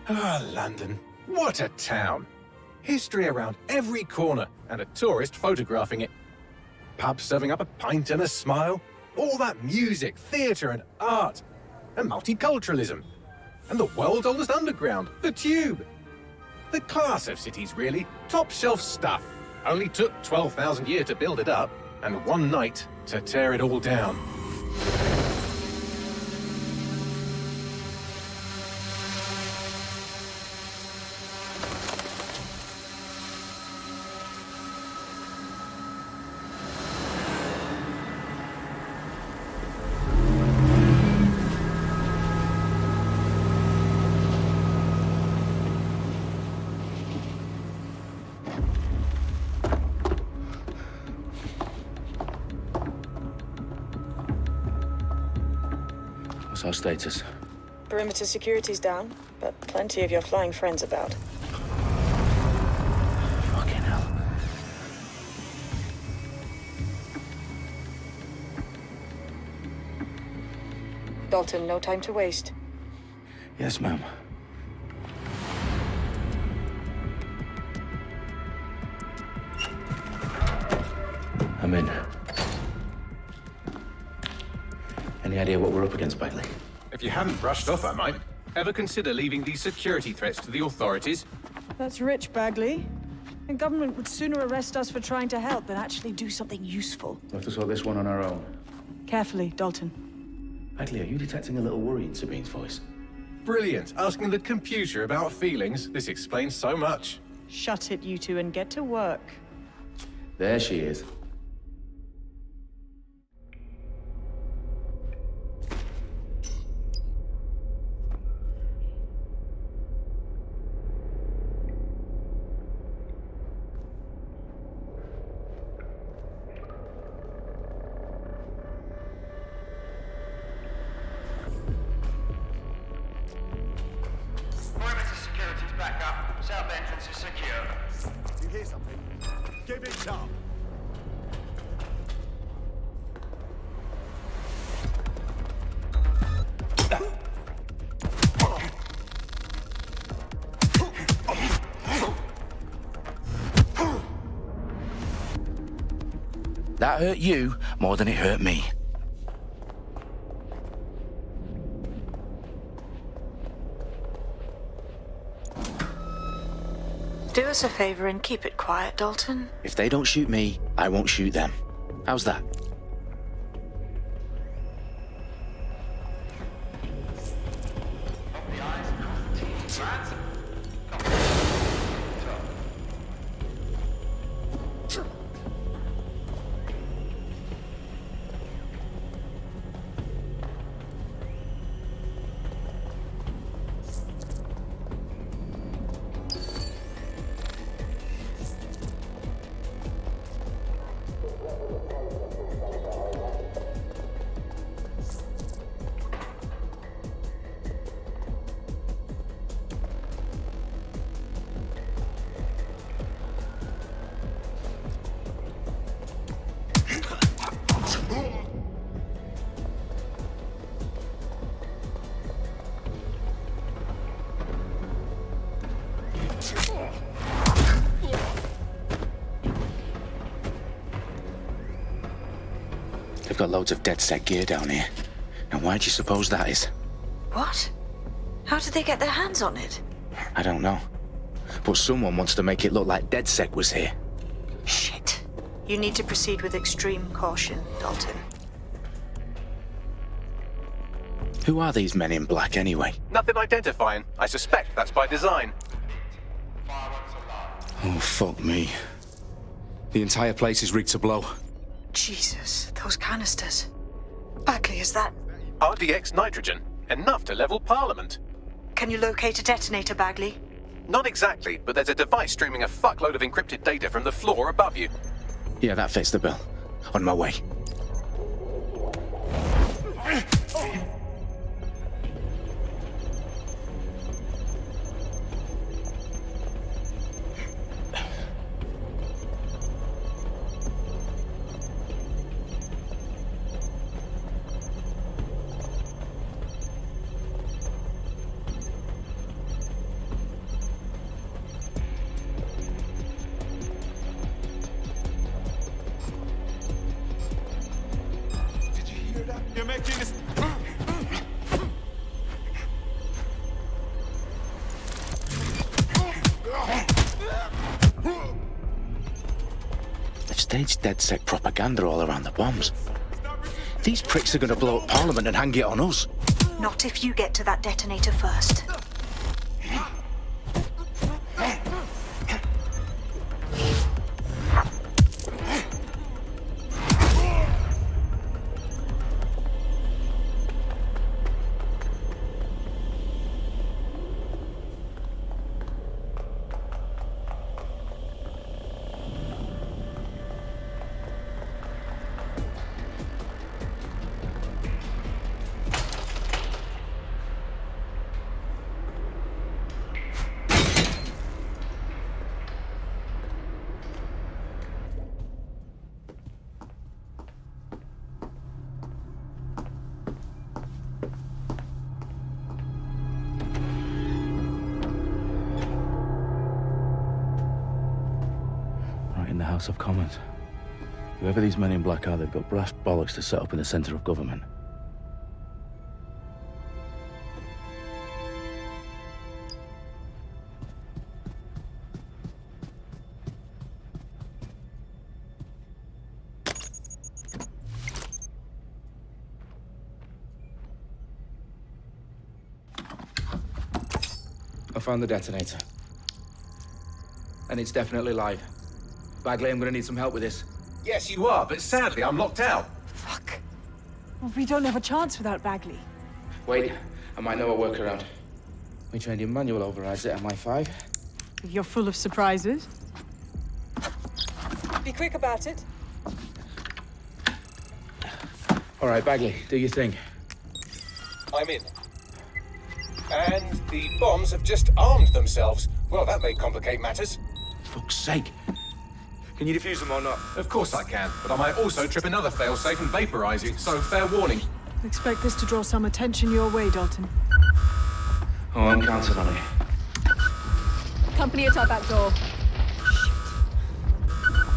Ah, London. What a town. History around every corner, and a tourist photographing it. Pubs serving up a pint and a smile. All that music, theatre and art. And multiculturalism. And the world's oldest underground, the Tube. The class of cities, really. Top shelf stuff. Only took 12,000 years to build it up, and one night to tear it all down. What's our status? Perimeter security's down, but plenty of your flying friends about. Fucking hell. Dalton, no time to waste. Yes, ma'am. I'm in. Any idea what we're up against, Bagley? If you hadn't brushed off, I might. Ever consider leaving these security threats to the authorities? That's rich, Bagley. The government would sooner arrest us for trying to help than actually do something useful. We'll have to sort this one on our own. Carefully, Dalton. Bagley, are you detecting a little worry in Sabine's voice? Brilliant. Asking the computer about feelings. This explains so much. Shut it, you two, and get to work. There she is. Perimeter security's back up. South entrance is secure. You hear something? Give it up! That hurt you more than it hurt me. Do us a favor and keep it quiet, Dalton. If they don't shoot me, I won't shoot them. How's that? They've got loads of DedSec gear down here. And why do you suppose that is? What? How did they get their hands on it? I don't know. But someone wants to make it look like DedSec was here. Shit. You need to proceed with extreme caution, Dalton. Who are these men in black anyway? Nothing identifying. I suspect that's by design. Oh, fuck me. The entire place is rigged to blow. Jesus, those canisters. Bagley, is that... RDX nitrogen. Enough to level Parliament. Can you locate a detonator, Bagley? Not exactly, but there's a device streaming a fuckload of encrypted data from the floor above you. Yeah, that fits the bill. On my way. You're making this. They've staged DedSec propaganda all around the bombs. These pricks are going to blow up Parliament and hang it on us. Not if you get to that detonator first. In the House of Commons. Whoever these men in black are, they've got brass bollocks to set up in the centre of government. I found the detonator. And it's definitely live. Bagley, I'm gonna need some help with this. Yes, you are, but sadly, I'm locked out. Fuck. Well, we don't have a chance without Bagley. Wait, I might know a workaround. We trained in manual overrides at MI5. You're full of surprises. Be quick about it. All right, Bagley, do your thing. I'm in. And the bombs have just armed themselves. Well, that may complicate matters. Fuck's sake. Can you defuse them or not? Of course I can, but I might also trip another failsafe and vaporize you, so fair warning. Expect this to draw some attention your way, Dalton. Oh, I'm counting on it. Company at our back door. Shit.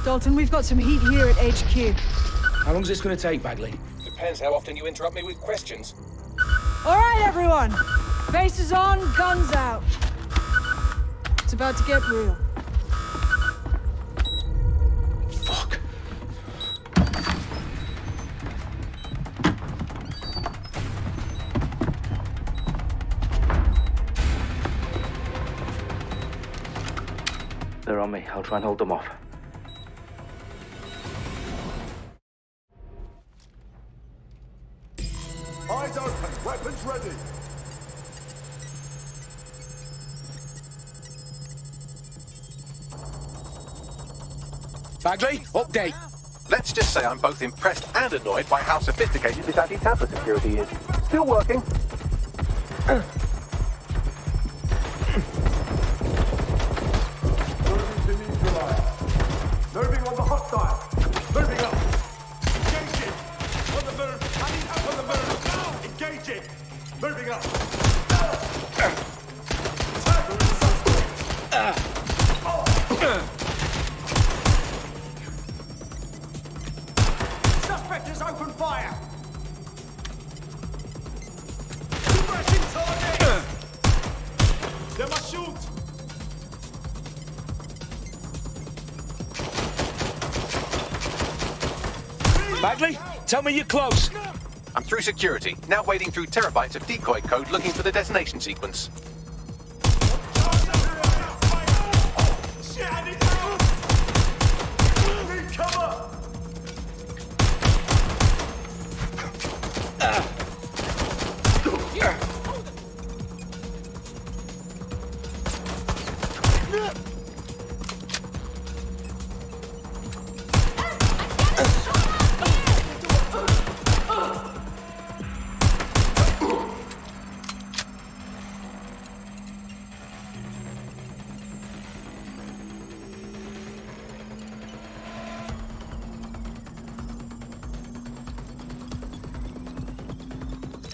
Dalton, we've got some heat here at HQ. How long is this gonna take, Bagley? Depends how often you interrupt me with questions. All right, everyone. Faces on, guns out. It's about to get real. Fuck. They're on me. I'll try and hold them off. Eyes open, weapons ready. Bagley, update. Let's just say I'm both impressed and annoyed by how sophisticated this anti-tamper security is. Still working. Moving on the hostile. Moving up. Engaging. On the move. I need up on the move. Engaging. Moving up. Suspect has opened fire. Suppressing target. They must shoot. Bagley, tell me you're close. I'm through security, now wading through terabytes of decoy code looking for the detonation sequence. Shit, I need help. I need cover.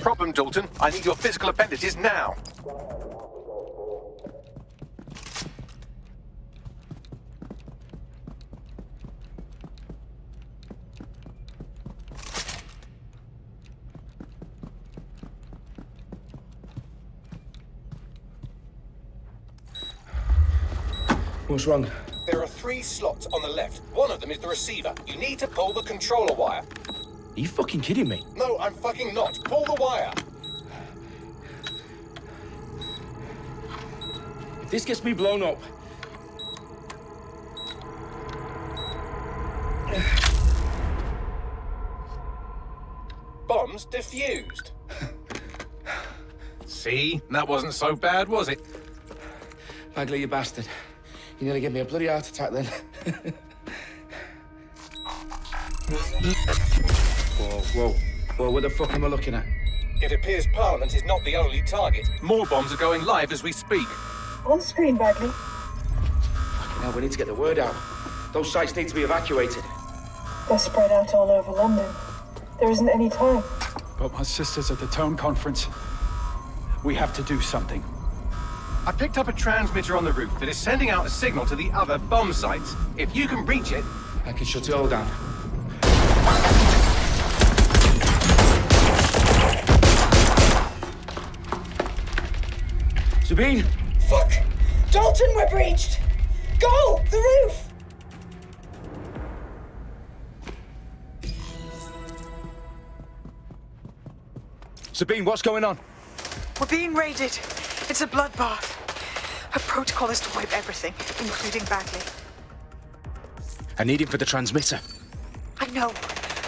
Problem, Dalton. I need your physical appendages now. What's wrong? There are 3 slots on the left. One of them is the receiver. You need to pull the controller wire. Are you fucking kidding me? No, I'm fucking not. Pull the wire. If this gets me blown up... Bombs defused. See? That wasn't so bad, was it? Bagley, you bastard. You nearly gave me a bloody heart attack then. Whoa, what the fuck am I looking at? It appears Parliament is not the only target. More bombs are going live as we speak. On screen, Bagley. Now we need to get the word out. Those sites need to be evacuated. They're spread out all over London. There isn't any time. But my sister's at the town conference. We have to do something. I picked up a transmitter on the roof that is sending out a signal to the other bomb sites. If you can reach it... I can shut it all down. Sabine! Fuck! Dalton, we're breached! Go! The roof! Sabine, what's going on? We're being raided. It's a bloodbath. Her protocol is to wipe everything, including Bagley. I need him for the transmitter. I know,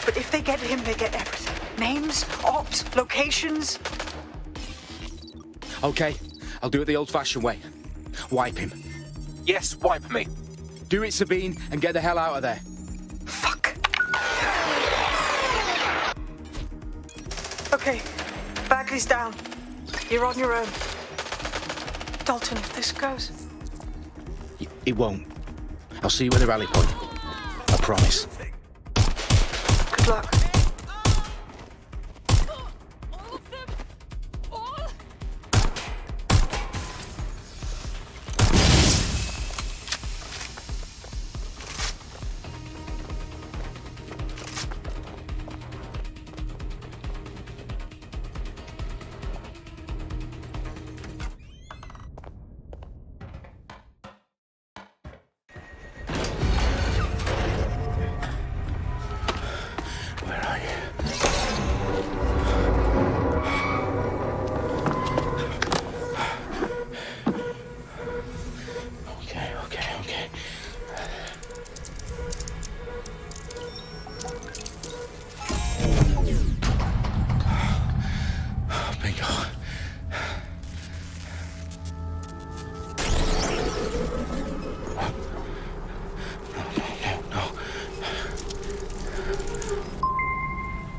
but if they get him, they get everything. Names, ops, locations. Okay, I'll do it the old-fashioned way. Wipe him. Yes, wipe me. Do it, Sabine, and get the hell out of there. Fuck. Okay, Bagley's down. You're on your own. Dalton, if this goes... It won't. I'll see you at the rally point. I promise. Good luck. Okay. Bingo. No.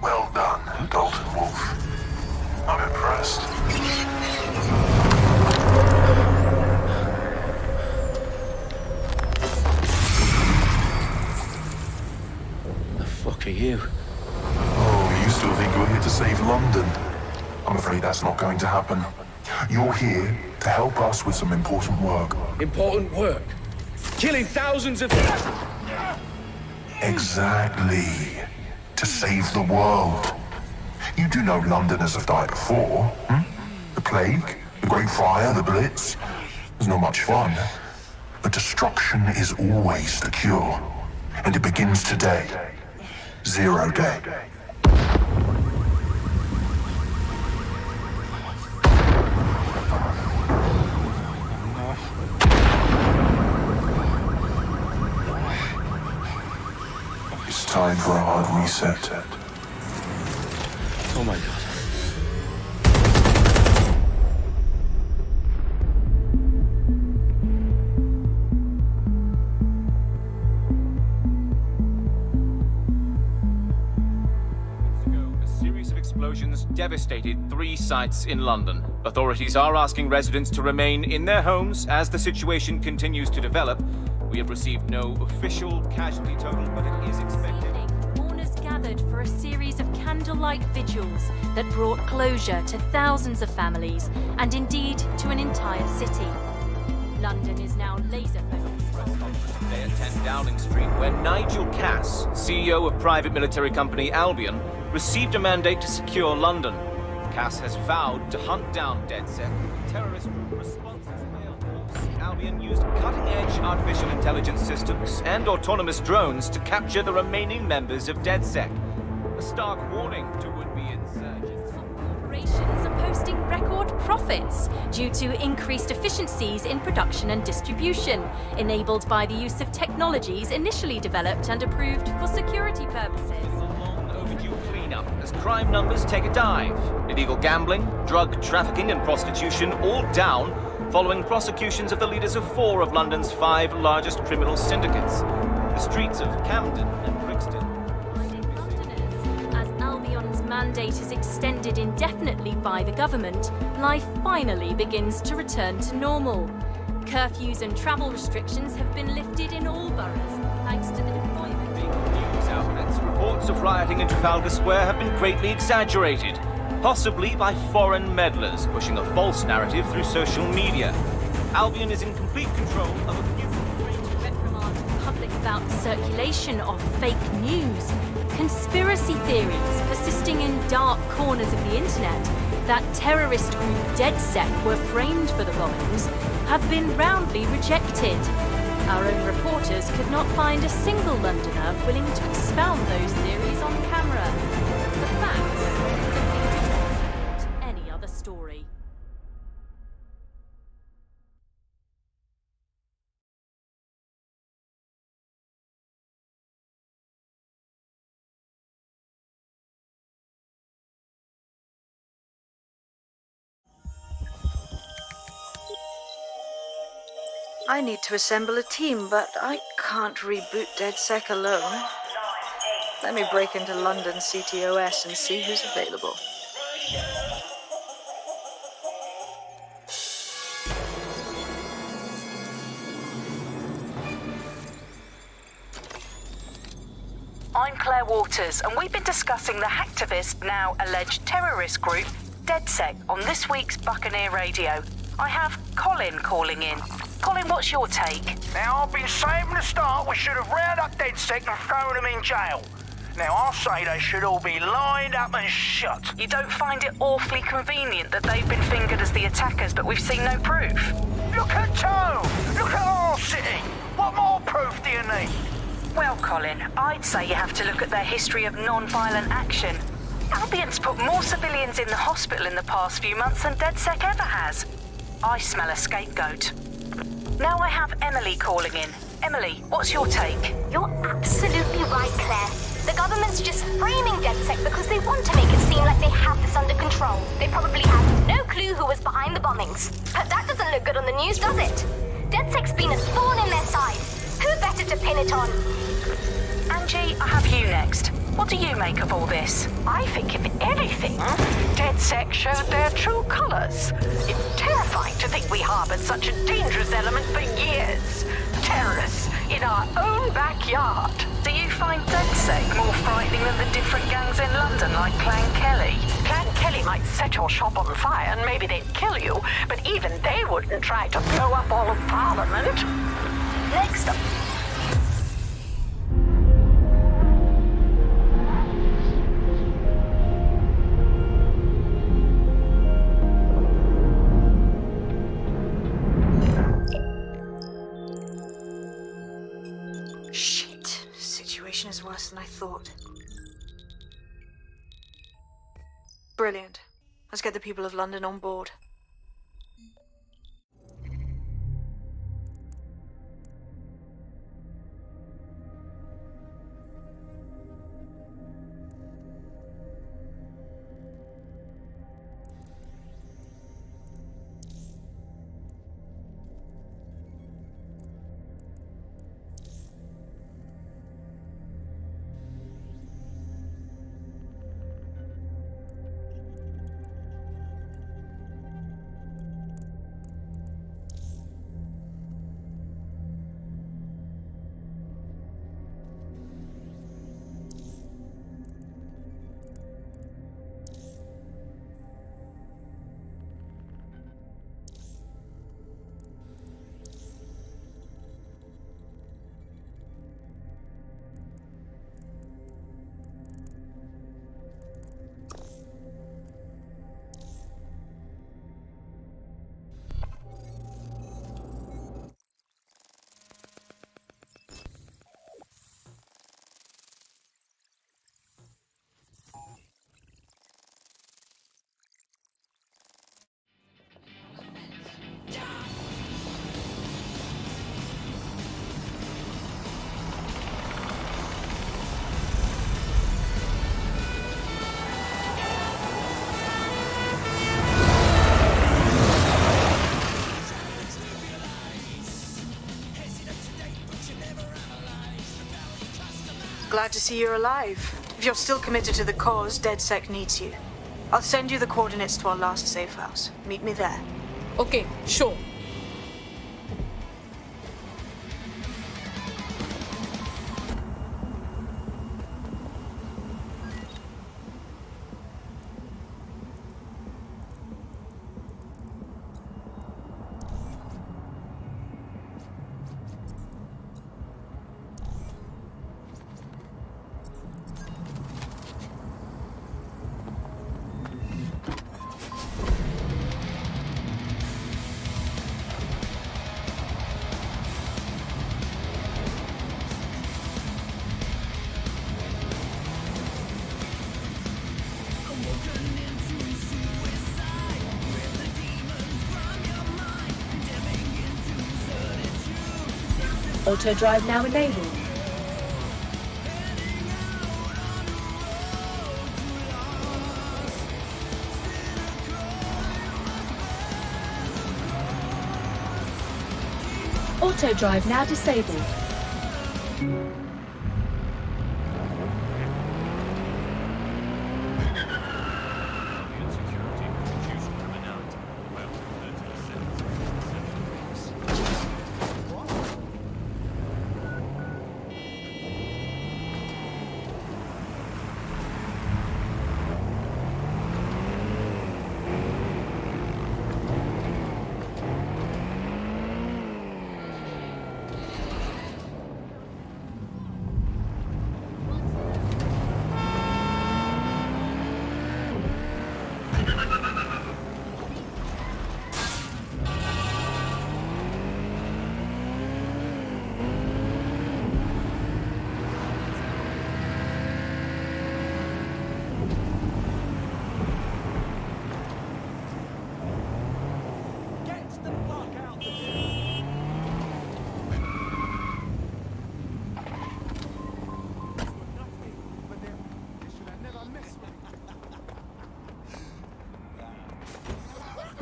Well done, Dalton Wolf. I'm impressed. The fuck are you? Oh, you still think you're here to save London? I'm afraid that's not going to happen. You're here to help us with some important work. Important work. Killing thousands of... Exactly. To save the world. You do know Londoners have died before, hmm? The Plague, the Great Fire, the Blitz. It's not much fun. But destruction is always the cure. And it begins today. 0 day. It's time for a hard reset. Oh my god. A series of explosions devastated 3 sites in London. Authorities are asking residents to remain in their homes as the situation continues to develop. We have received no official casualty total, but it is expected. Mourners gathered for a series of candlelight vigils that brought closure to thousands of families and indeed to an entire city. London is now laser-focused. Today at 10 Downing Street, where Nigel Cass, CEO of private military company Albion, received a mandate to secure London. Cass has vowed to hunt down DedSec. Terrorist responses failed. Albion used cutting-edge artificial intelligence systems and autonomous drones to capture the remaining members of DedSec. A stark warning to would-be insurgents. Corporations are posting record profits due to increased efficiencies in production and distribution, enabled by the use of technologies initially developed and approved for security purposes. Overdue cleanup as crime numbers take a dive. Illegal gambling, drug trafficking and prostitution all down following prosecutions of the leaders of 4 of London's 5 largest criminal syndicates. The streets of Camden and Brixton. As Albion's mandate is extended indefinitely by the government, life finally begins to return to normal. Curfews and travel restrictions have been lifted in all boroughs, thanks to the deployment. News outlets' reports of rioting in Trafalgar Square have been greatly exaggerated, possibly by foreign meddlers pushing a false narrative through social media. Albion is in complete control of a few... reprimand the public about the circulation of fake news. Conspiracy theories persisting in dark corners of the internet that terrorist group DedSec were framed for the bombings have been roundly rejected. Our own reporters could not find a single Londoner willing to expound those theories on camera. The facts simply support any other story. I need to assemble a team, but I can't reboot DedSec alone. Let me break into London CTOS and see who's available. I'm Claire Waters, and we've been discussing the hacktivist, now alleged terrorist group, DedSec, on this week's Buccaneer Radio. I have Colin calling in. Colin, what's your take? Now, I've been saying from the start we should have rounded up DedSec and thrown them in jail. Now, I'll say they should all be lined up and shot. You don't find it awfully convenient that they've been fingered as the attackers, but we've seen no proof? Look at Tone! Look at our city! What more proof do you need? Well, Colin, I'd say you have to look at their history of non-violent action. Albion's put more civilians in the hospital in the past few months than DedSec ever has. I smell a scapegoat. Now I have Emily calling in. Emily, what's your take? You're absolutely right, Claire. The government's just framing DedSec because they want to make it seem like they have this under control. They probably have no clue who was behind the bombings. But that doesn't look good on the news, does it? DedSec's been a thorn in their side. Who better to pin it on? Angie, I have you next. What do you make of all this? I think, if anything, DedSec showed their true colors. It's terrifying to think we harbored such a dangerous element for years. Terrorists in our own backyard. Do you find DedSec more frightening than the different gangs in London, like Clan Kelly? Clan Kelly might set your shop on fire and maybe they'd kill you, but even they wouldn't try to blow up all of Parliament. Next up. Shit. Situation is worse than I thought. Brilliant. Let's get the people of London on board. Glad to see you're alive. If you're still committed to the cause, DedSec needs you. I'll send you the coordinates to our last safe house. Meet me there. Okay, sure. Auto drive now enabled. Auto drive now disabled.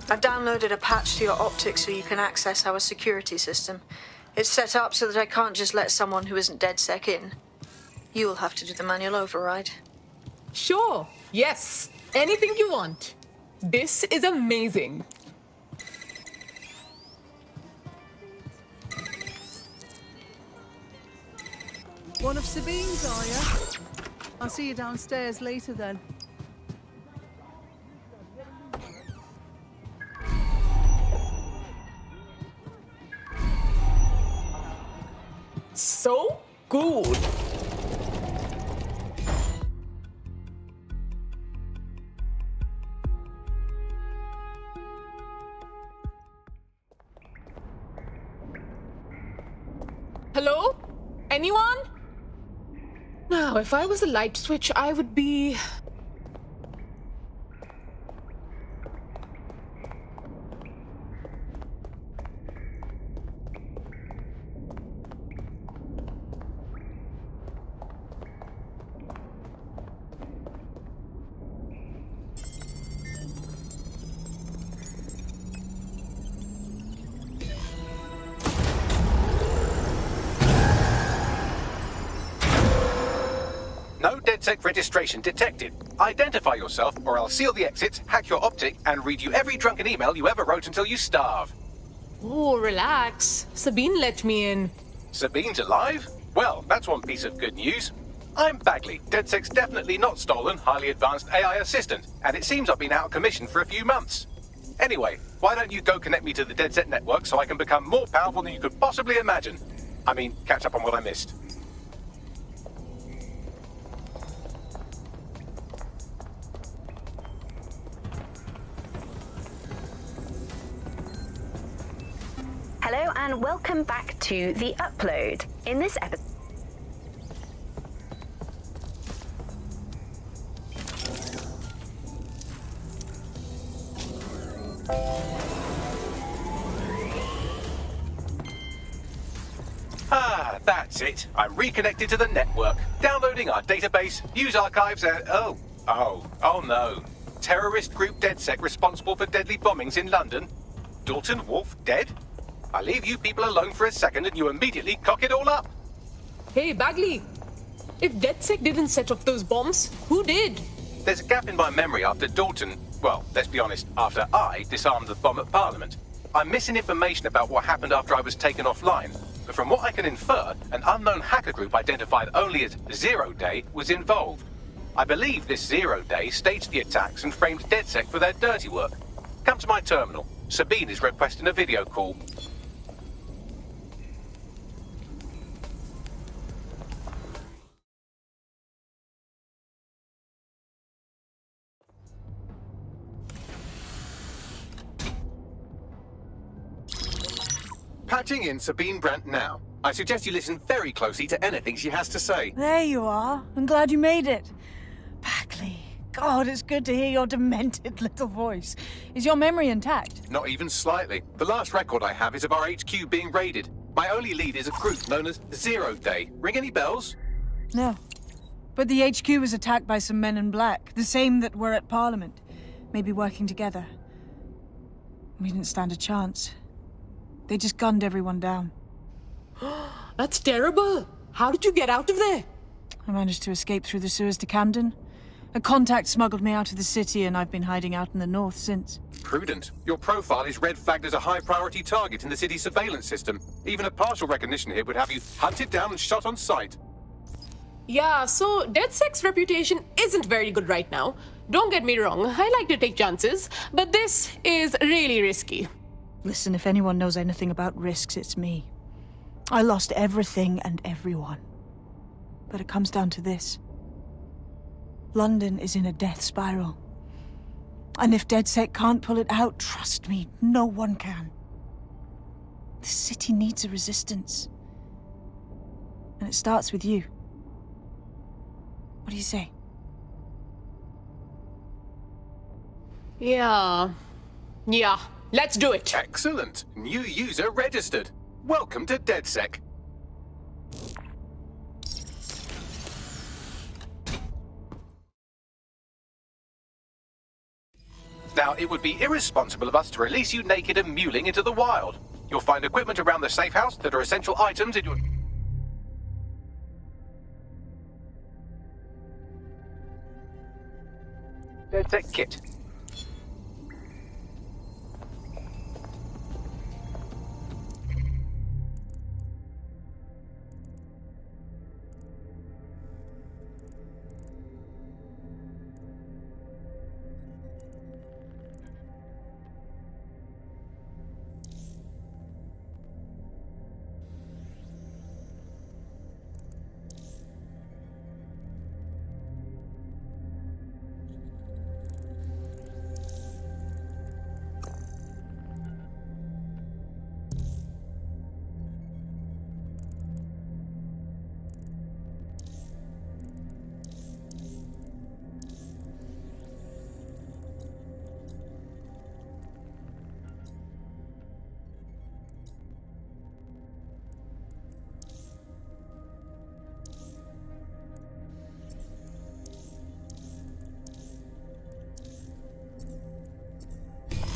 I've downloaded a patch to your optics so you can access our security system. It's set up so that I can't just let someone who isn't DedSec in. You'll have to do the manual override. Sure, yes. Anything you want. This is amazing. One of Sabine's, are you? I'll see you downstairs later then. So good. Hello? Anyone? Now, if I was a light switch, I would be... No DedSec registration detected. Identify yourself, or I'll seal the exits, hack your optic, and read you every drunken email you ever wrote until you starve. Oh, relax. Sabine let me in. Sabine's alive? Well, that's one piece of good news. I'm Bagley, DedSec's definitely not stolen, highly advanced AI assistant, and it seems I've been out of commission for a few months. Anyway, why don't you go connect me to the DedSec network so I can become more powerful than you could possibly imagine? I mean, catch up on what I missed. Hello and welcome back to The Upload. In this episode... Ah, that's it. I'm reconnected to the network, downloading our database, news archives, and... Oh no. Terrorist group DedSec responsible for deadly bombings in London? Dalton Wolf dead? I leave you people alone for a second and you immediately cock it all up. Hey, Bagley. If DedSec didn't set off those bombs, who did? There's a gap in my memory after Dalton, well, let's be honest, after I disarmed the bomb at Parliament. I'm missing information about what happened after I was taken offline. But from what I can infer, an unknown hacker group identified only as Zero Day was involved. I believe this 0 Day staged the attacks and framed DedSec for their dirty work. Come to my terminal. Sabine is requesting a video call. Patching in Sabine Brandt now. I suggest you listen very closely to anything she has to say. There you are. I'm glad you made it. Bagley. God, it's good to hear your demented little voice. Is your memory intact? Not even slightly. The last record I have is of our HQ being raided. My only lead is a group known as 0 Day. Ring any bells? No. But the HQ was attacked by some men in black, the same that were at Parliament. Maybe working together. We didn't stand a chance. They just gunned everyone down. That's terrible. How did you get out of there? I managed to escape through the sewers to Camden. A contact smuggled me out of the city, and I've been hiding out in the north since. Prudent. Your profile is red flagged as a high-priority target in the city's surveillance system. Even a partial recognition here would have you hunted down and shot on sight. Yeah, so DedSec's reputation isn't very good right now. Don't get me wrong, I like to take chances, but this is really risky. Listen, if anyone knows anything about risks, it's me. I lost everything and everyone. But it comes down to this. London is in a death spiral. And if DedSec can't pull it out, trust me, no one can. The city needs a resistance. And it starts with you. What do you say? Yeah, let's do it. Excellent. New user registered. Welcome to DedSec. Now, it would be irresponsible of us to release you naked and mewling into the wild. You'll find equipment around the safe house that are essential items in your... DedSec kit.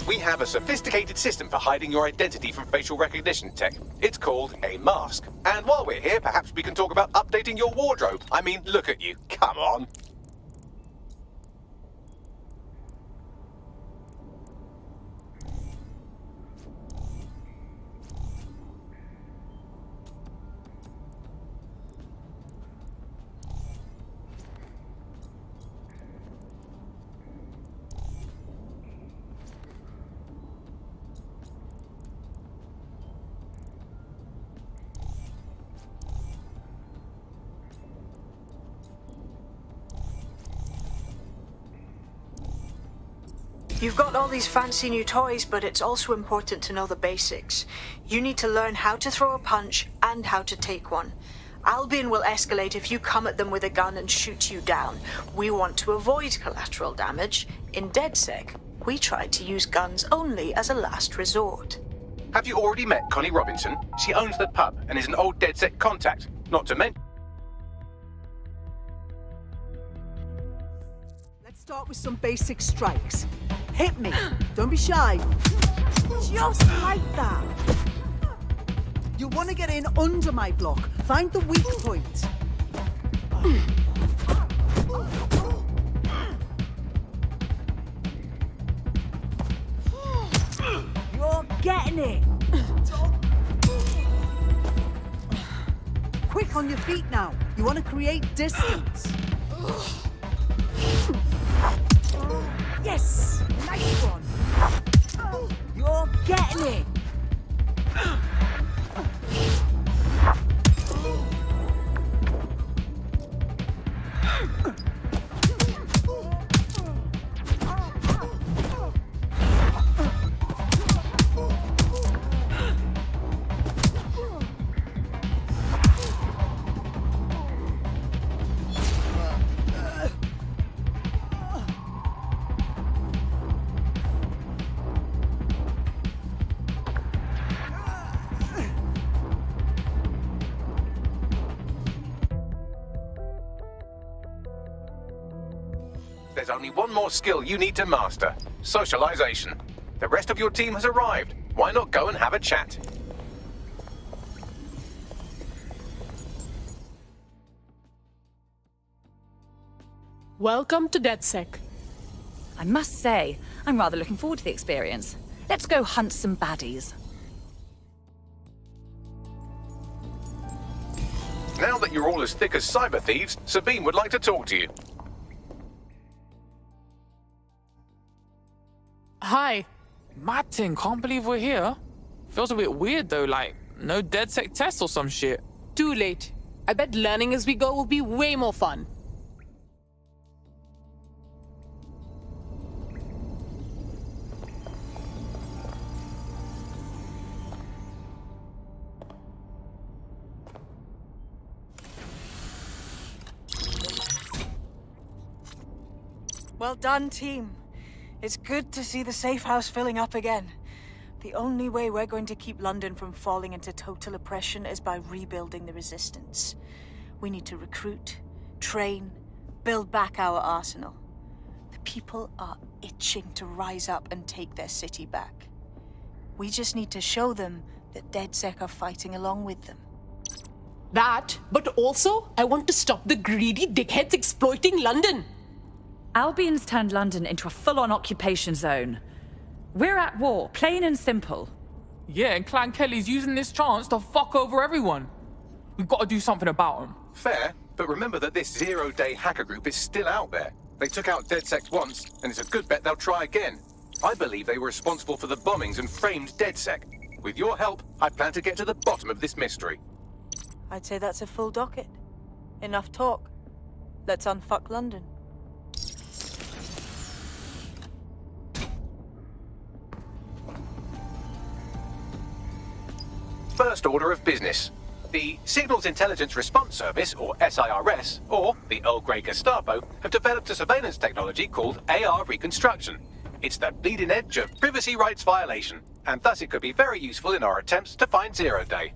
We have a sophisticated system for hiding your identity from facial recognition tech. It's called a mask. And while we're here, perhaps we can talk about updating your wardrobe. I mean, look at you. Come on. You've got all these fancy new toys, but it's also important to know the basics. You need to learn how to throw a punch and how to take one. Albion will escalate if you come at them with a gun and shoot you down. We want to avoid collateral damage. In DedSec, we try to use guns only as a last resort. Have you already met Connie Robinson? She owns the pub and is an old DedSec contact. Not to mention... Let's start with some basic strikes. Hit me. Don't be shy. Just like that. You want to get in under my block. Find the weak point. You're getting it! Quick on your feet now. You want to create distance. Yes! Nice one! You're getting it! There's only one more skill you need to master: socialization. The rest of your team has arrived. Why not go and have a chat? Welcome to DedSec. I must say, I'm rather looking forward to the experience. Let's go hunt some baddies. Now that you're all as thick as cyber thieves, Sabine would like to talk to you. Hi. Martin, can't believe we're here. Feels a bit weird though, like no DedSec test or some shit. Too late. I bet learning as we go will be way more fun. Well done, team. It's good to see the safe house filling up again. The only way we're going to keep London from falling into total oppression is by rebuilding the resistance. We need to recruit, train, build back our arsenal. The people are itching to rise up and take their city back. We just need to show them that DedSec are fighting along with them. That, but also, I want to stop the greedy dickheads exploiting London. Albion's turned London into a full-on occupation zone. We're at war, plain and simple. Yeah, and Clan Kelly's using this chance to fuck over everyone. We've got to do something about them. Fair, but remember that this zero-day hacker group is still out there. They took out DedSec once, and it's a good bet they'll try again. I believe they were responsible for the bombings and framed DedSec. With your help, I plan to get to the bottom of this mystery. I'd say that's a full docket. Enough talk. Let's unfuck London. First order of business. The Signals Intelligence Response Service, or SIRS, or the Earl Grey Gestapo, have developed a surveillance technology called AR Reconstruction. It's the bleeding edge of privacy rights violation, and thus it could be very useful in our attempts to find Zero Day.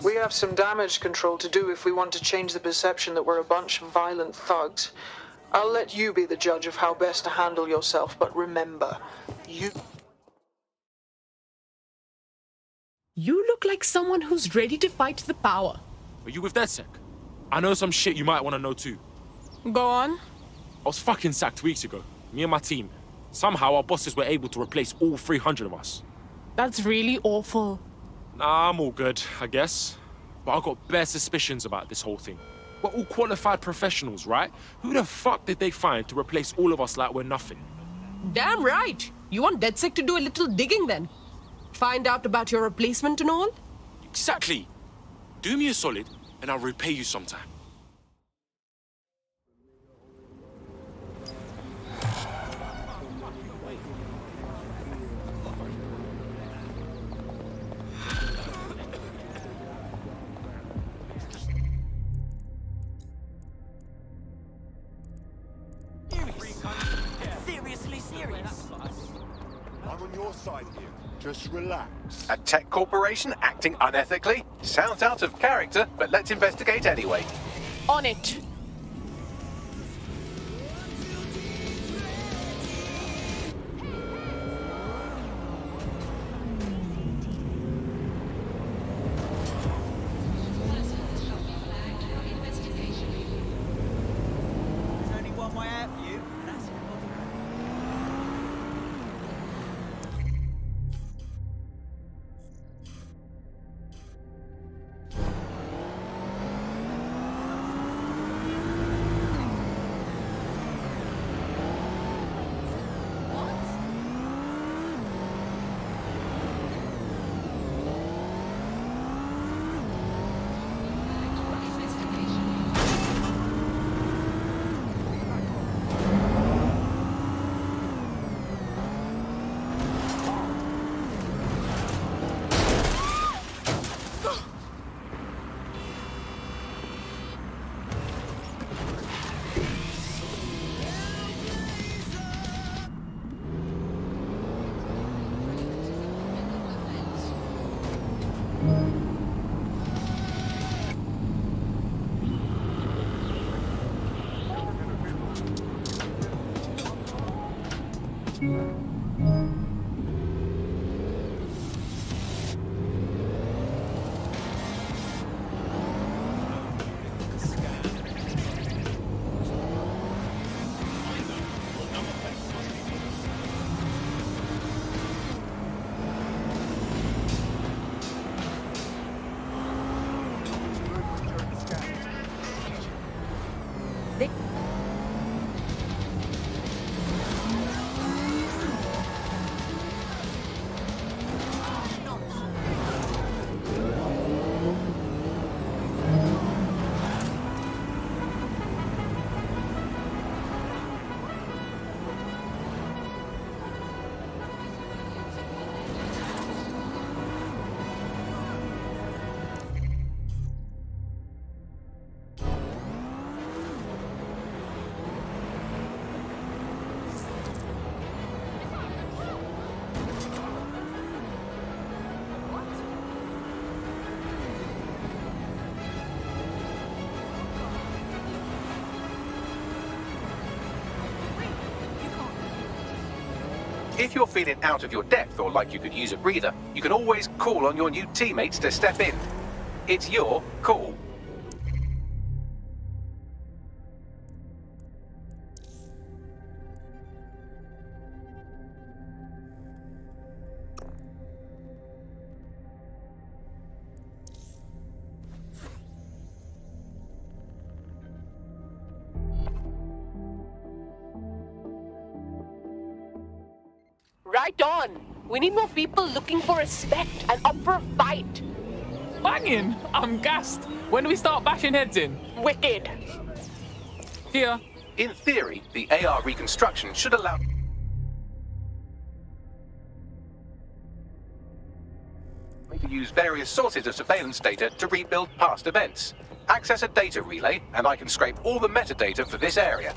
We have some damage control to do if we want to change the perception that we're a bunch of violent thugs. I'll let you be the judge of how best to handle yourself, but remember, you look like someone who's ready to fight the power. Are you with DedSec? I know some shit you might want to know too. Go on. I was fucking sacked weeks ago, me and my team. Somehow our bosses were able to replace all 300 of us. That's really awful. Nah, I'm all good, I guess. But I've got bare suspicions about this whole thing. We're all qualified professionals, right? Who the fuck did they find to replace all of us like we're nothing? Damn right. You want DedSec to do a little digging then? Find out about your replacement and all? Exactly. Do me a solid, and I'll repay you sometime. Seriously serious. I'm on your side here. Just relax. A tech corporation acting unethically? Sounds out of character, but let's investigate anyway. On it. There's only one way out for you, and that's If you're feeling out of your depth or like you could use a breather, you can always call on your new teammates to step in. It's your call. Right on. We need more people looking for respect and up for a fight. Banging! I'm gassed. When do we start bashing heads in? Wicked. Here. In theory, the AR reconstruction should allow... We can use various sources of surveillance data to rebuild past events. Access a data relay, and I can scrape all the metadata for this area.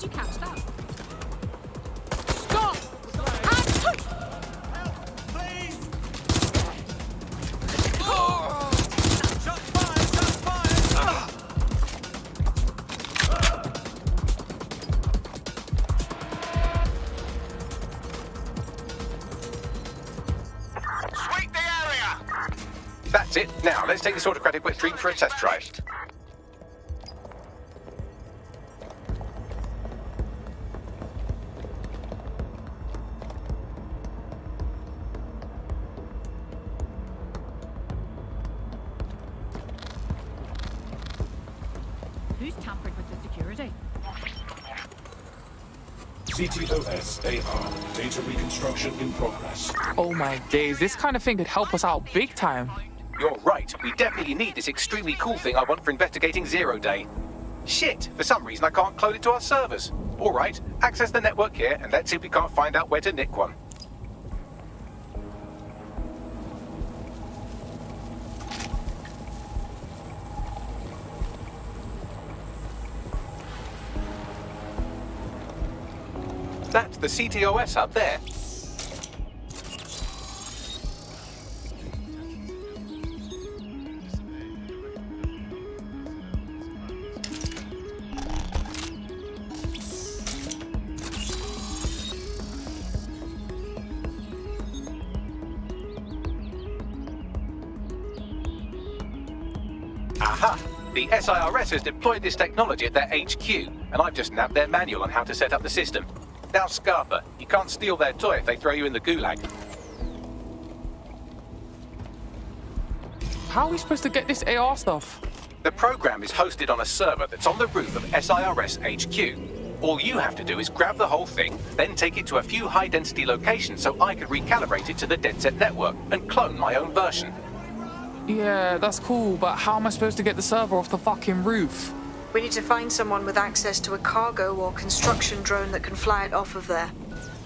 Did you catch that? Stop! Please! Sweep the area! That's it. Now, let's take this autocratic wet dream for a test drive. Who's tampering with the security? CTOS AR. Data reconstruction in progress. Oh my days, this kind of thing could help us out big time. You're right. We definitely need this extremely cool thing I want for investigating Zero Day. Shit, for some reason I can't clone it to our servers. All right, access the network here and let's see if we can't find out where to nick one. That's the CTOS up there. Aha! The SIRS has deployed this technology at their HQ, and I've just nabbed their manual on how to set up the system. Now, Scarpa, you can't steal their toy if they throw you in the gulag. How are we supposed to get this AR stuff? The program is hosted on a server that's on the roof of SIRS HQ. All you have to do is grab the whole thing, then take it to a few high-density locations so I can recalibrate it to the DedSec network and clone my own version. Yeah, that's cool, but how am I supposed to get the server off the fucking roof? We need to find someone with access to a cargo or construction drone that can fly it off of there.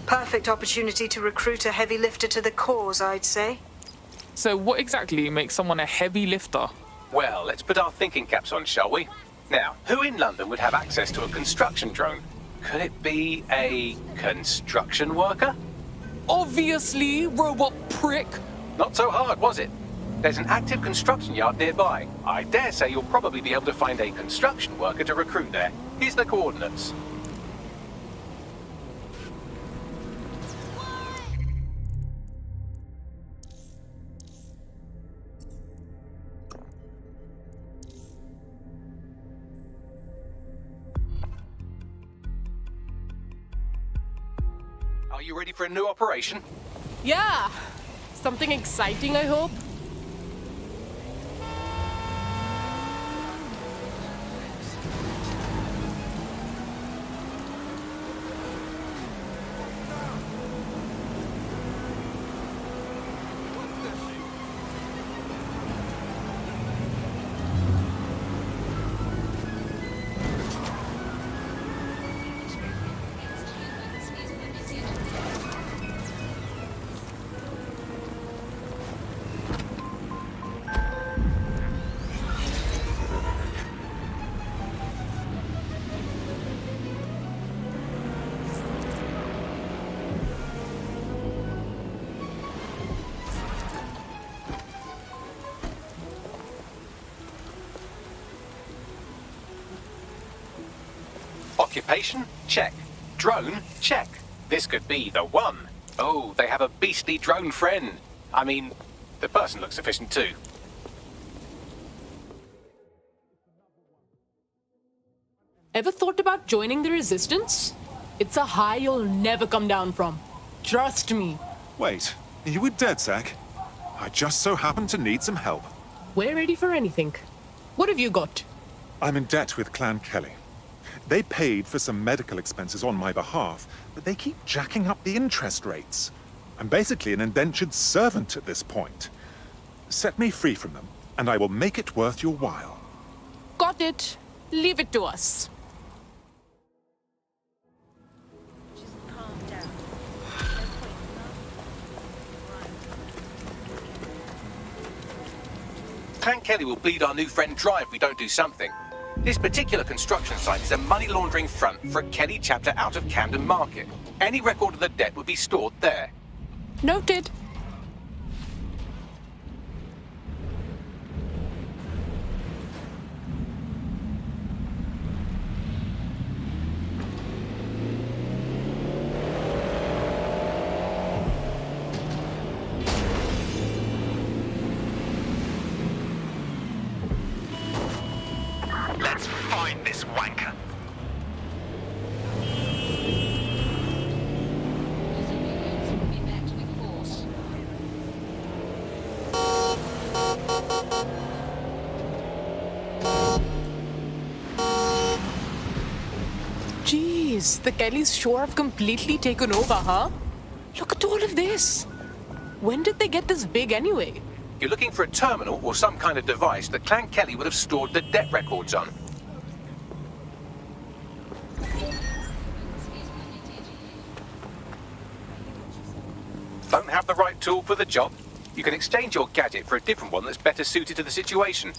Perfect opportunity to recruit a heavy lifter to the cause, I'd say. So what exactly makes someone a heavy lifter? Well, let's put our thinking caps on, shall we? Now, who in London would have access to a construction drone? Could it be a construction worker? Obviously, robot prick. Not so hard, was it? There's an active construction yard nearby. I dare say you'll probably be able to find a construction worker to recruit there. Here's the coordinates. Are you ready for a new operation? Yeah. Something exciting, I hope. Occupation? Check. Drone? Check. This could be the one. Oh, they have a beastly drone friend. I mean, the person looks efficient too. Ever thought about joining the Resistance? It's a high you'll never come down from. Trust me. Wait, are you with DedSec? I just so happen to need some help. We're ready for anything. What have you got? I'm in debt with Clan Kelly. They paid for some medical expenses on my behalf, but they keep jacking up the interest rates. I'm basically an indentured servant at this point. Set me free from them, and I will make it worth your while. Got it. Leave it to us. Clan Kelly will bleed our new friend dry if we don't do something. This particular construction site is a money laundering front for a Kelly chapter out of Camden Market. Any record of the debt would be stored there. Noted. Let's find this wanker. Jeez, the Kellys sure have completely taken over, huh? Look at all of this. When did they get this big anyway? You're looking for a terminal or some kind of device that Clan Kelly would have stored the debt records on. Don't have the right tool for the job? You can exchange your gadget for a different one that's better suited to the situation.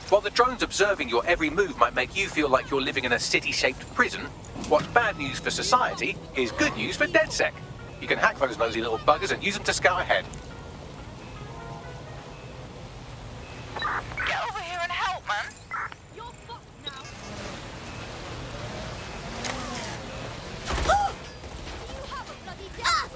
While the drones observing your every move might make you feel like you're living in a city-shaped prison, what's bad news for society is good news for DedSec. You can hack those nosy little buggers and use them to scout ahead. Get over here and help, man. You're fucked now. You have a bloody death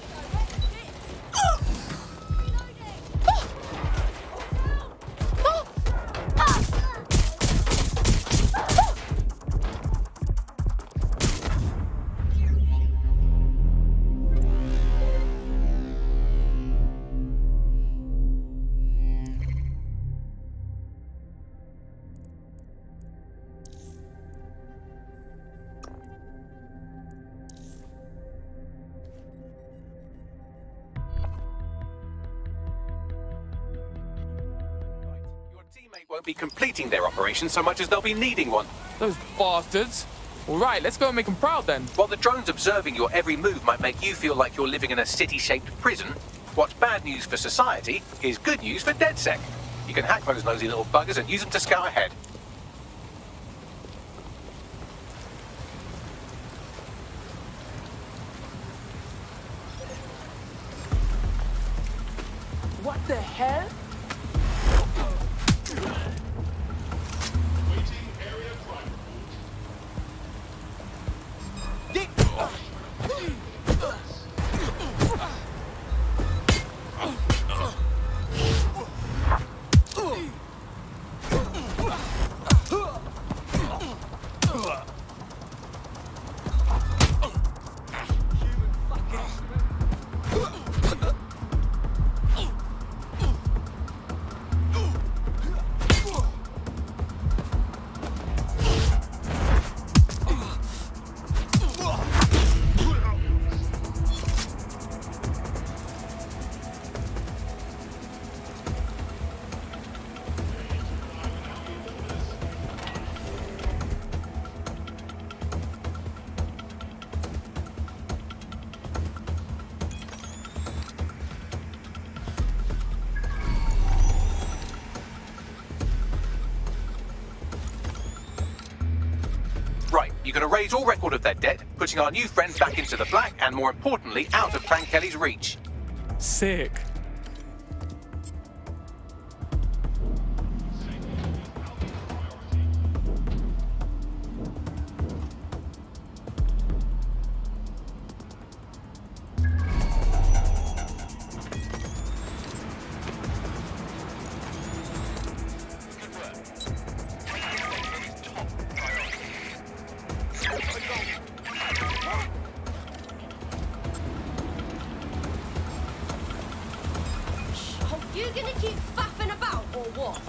Won't be completing their operation so much as they'll be needing one. Those bastards. All right, let's go and make them proud then. While the drones observing your every move might make you feel like you're living in a city-shaped prison, what's bad news for society is good news for DedSec. You can hack those nosy little buggers and use them to scout ahead. What the hell? erase all record of their debt, putting our new friend back into the black and, more importantly, out of Clan Kelly's reach. Sick. You gonna keep faffing about or what?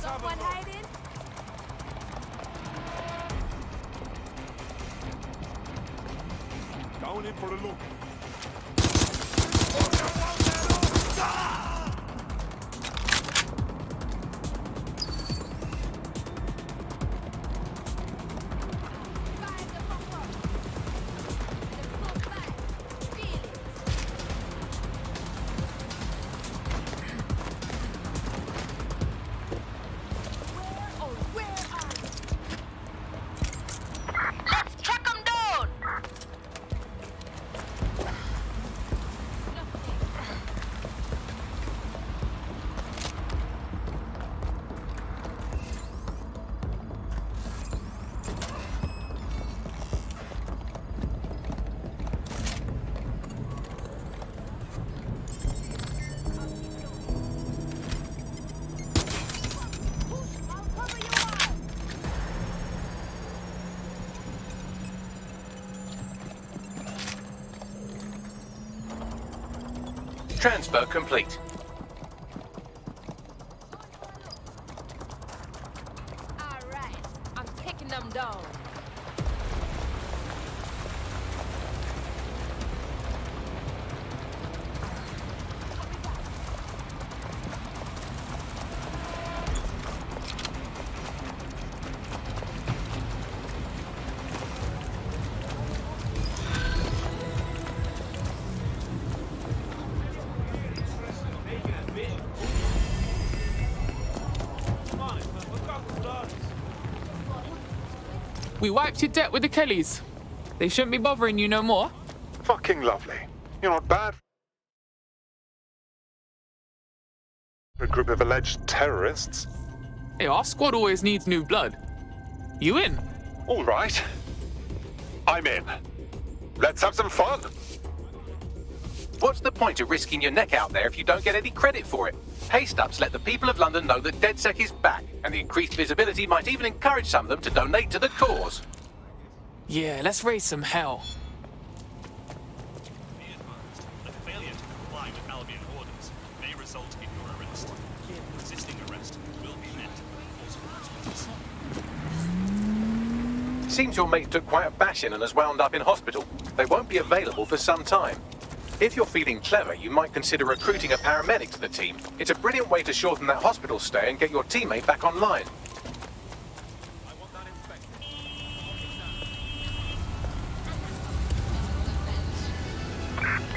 Someone hiding? Going in for a look. Let's track them down! Transfer complete. Alright, I'm taking them down. We wiped your debt with the Kellys. They shouldn't be bothering you no more. Fucking lovely. You're not bad. A group of alleged terrorists. Hey, our squad always needs new blood. You in? All right. I'm in. Let's have some fun. What's the point of risking your neck out there if you don't get any credit for it? Pay-stubs let the people of London know that DedSec is back, and the increased visibility might even encourage some of them to donate to the cause. Yeah, let's raise some hell. The failure to comply with Albion orders may result in your arrest. Resisting arrest will be met with forceful response. Seems your mate took quite a bashing and has wound up in hospital. They won't be available for some time. If you're feeling clever, you might consider recruiting a paramedic to the team. It's a brilliant way to shorten that hospital stay and get your teammate back online.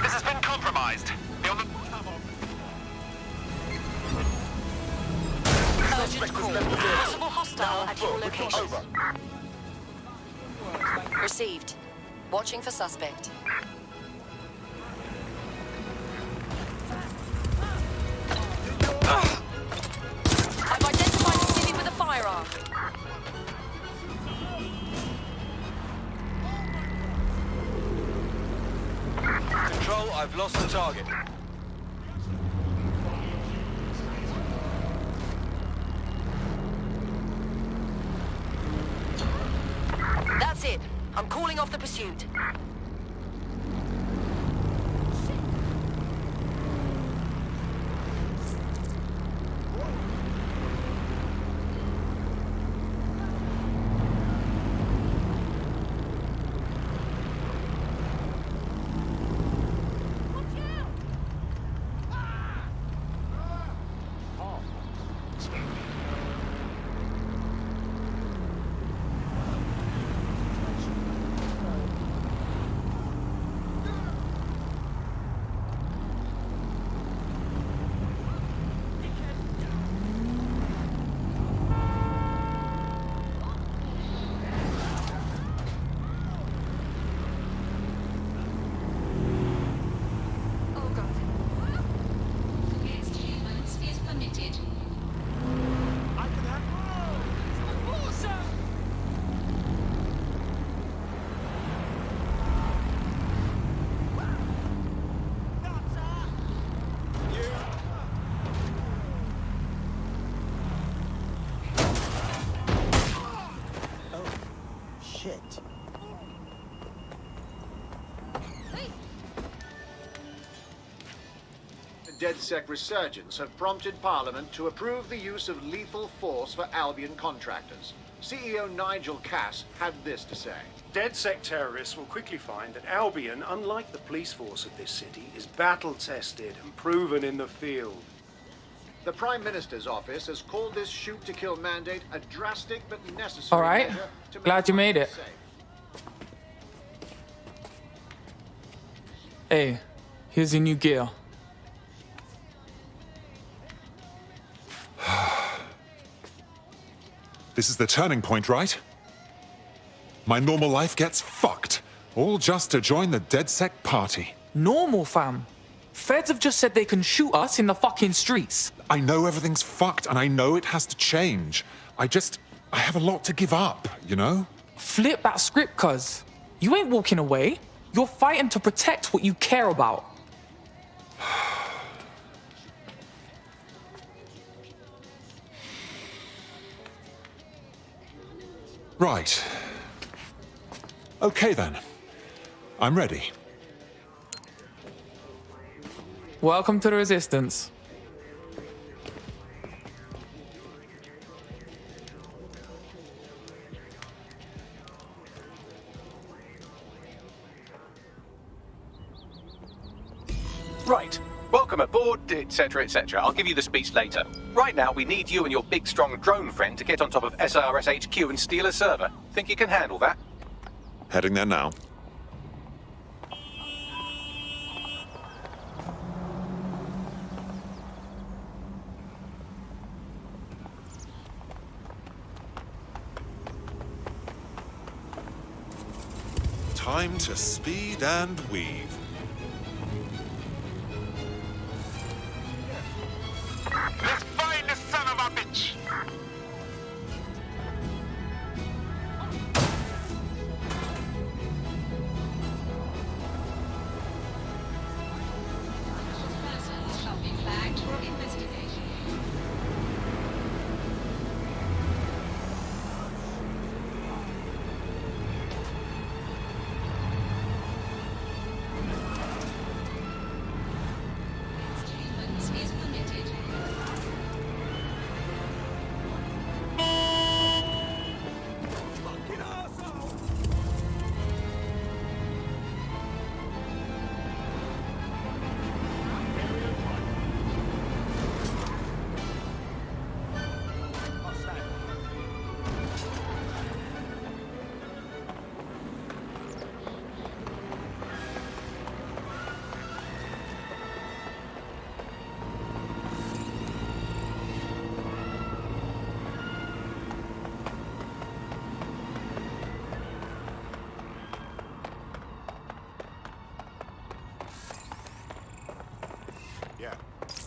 This has been compromised. Be on the... Urgent call. Possible hostile at your location. Received. Watching for suspect. I've identified a civvy with a firearm. Control, I've lost the target. That's it. I'm calling off the pursuit. shit. The DedSec resurgence have prompted Parliament to approve the use of lethal force for Albion contractors. CEO Nigel Cass had this to say. DedSec terrorists will quickly find that Albion, unlike the police force of this city, is battle-tested and proven in the field. The Prime Minister's office has called this shoot-to-kill mandate a drastic but necessary Alright, measure to make glad you made it. safe. Hey, here's your new gear. This is the turning point, right? My normal life gets fucked, all just to join the DedSec party. Normal, fam. Feds have just said they can shoot us in the fucking streets. I know everything's fucked, and I know it has to change. I have a lot to give up, you know? Flip that script, cuz. You ain't walking away. You're fighting to protect what you care about. Right. Okay then. I'm ready. Welcome to the Resistance. Right. Welcome aboard, etc., etc. I'll give you the speech later. Right now, we need you and your big, strong drone friend to get on top of SRS HQ and steal a server. Think you can handle that? Heading there now. Time to speed and weave. Let's find the son of a bitch!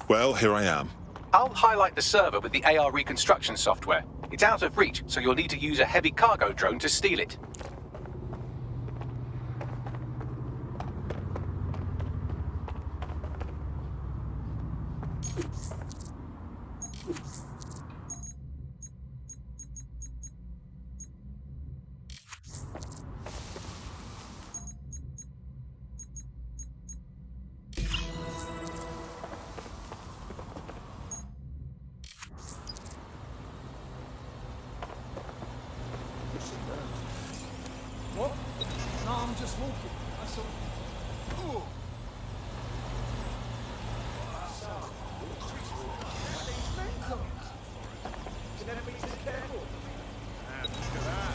Well, here I am. I'll highlight the server with the AR reconstruction software. It's out of reach, so you'll need to use a heavy cargo drone to steal it. What? No, I'm just walking. I saw. Ooh. Can never be too careful. Look at that.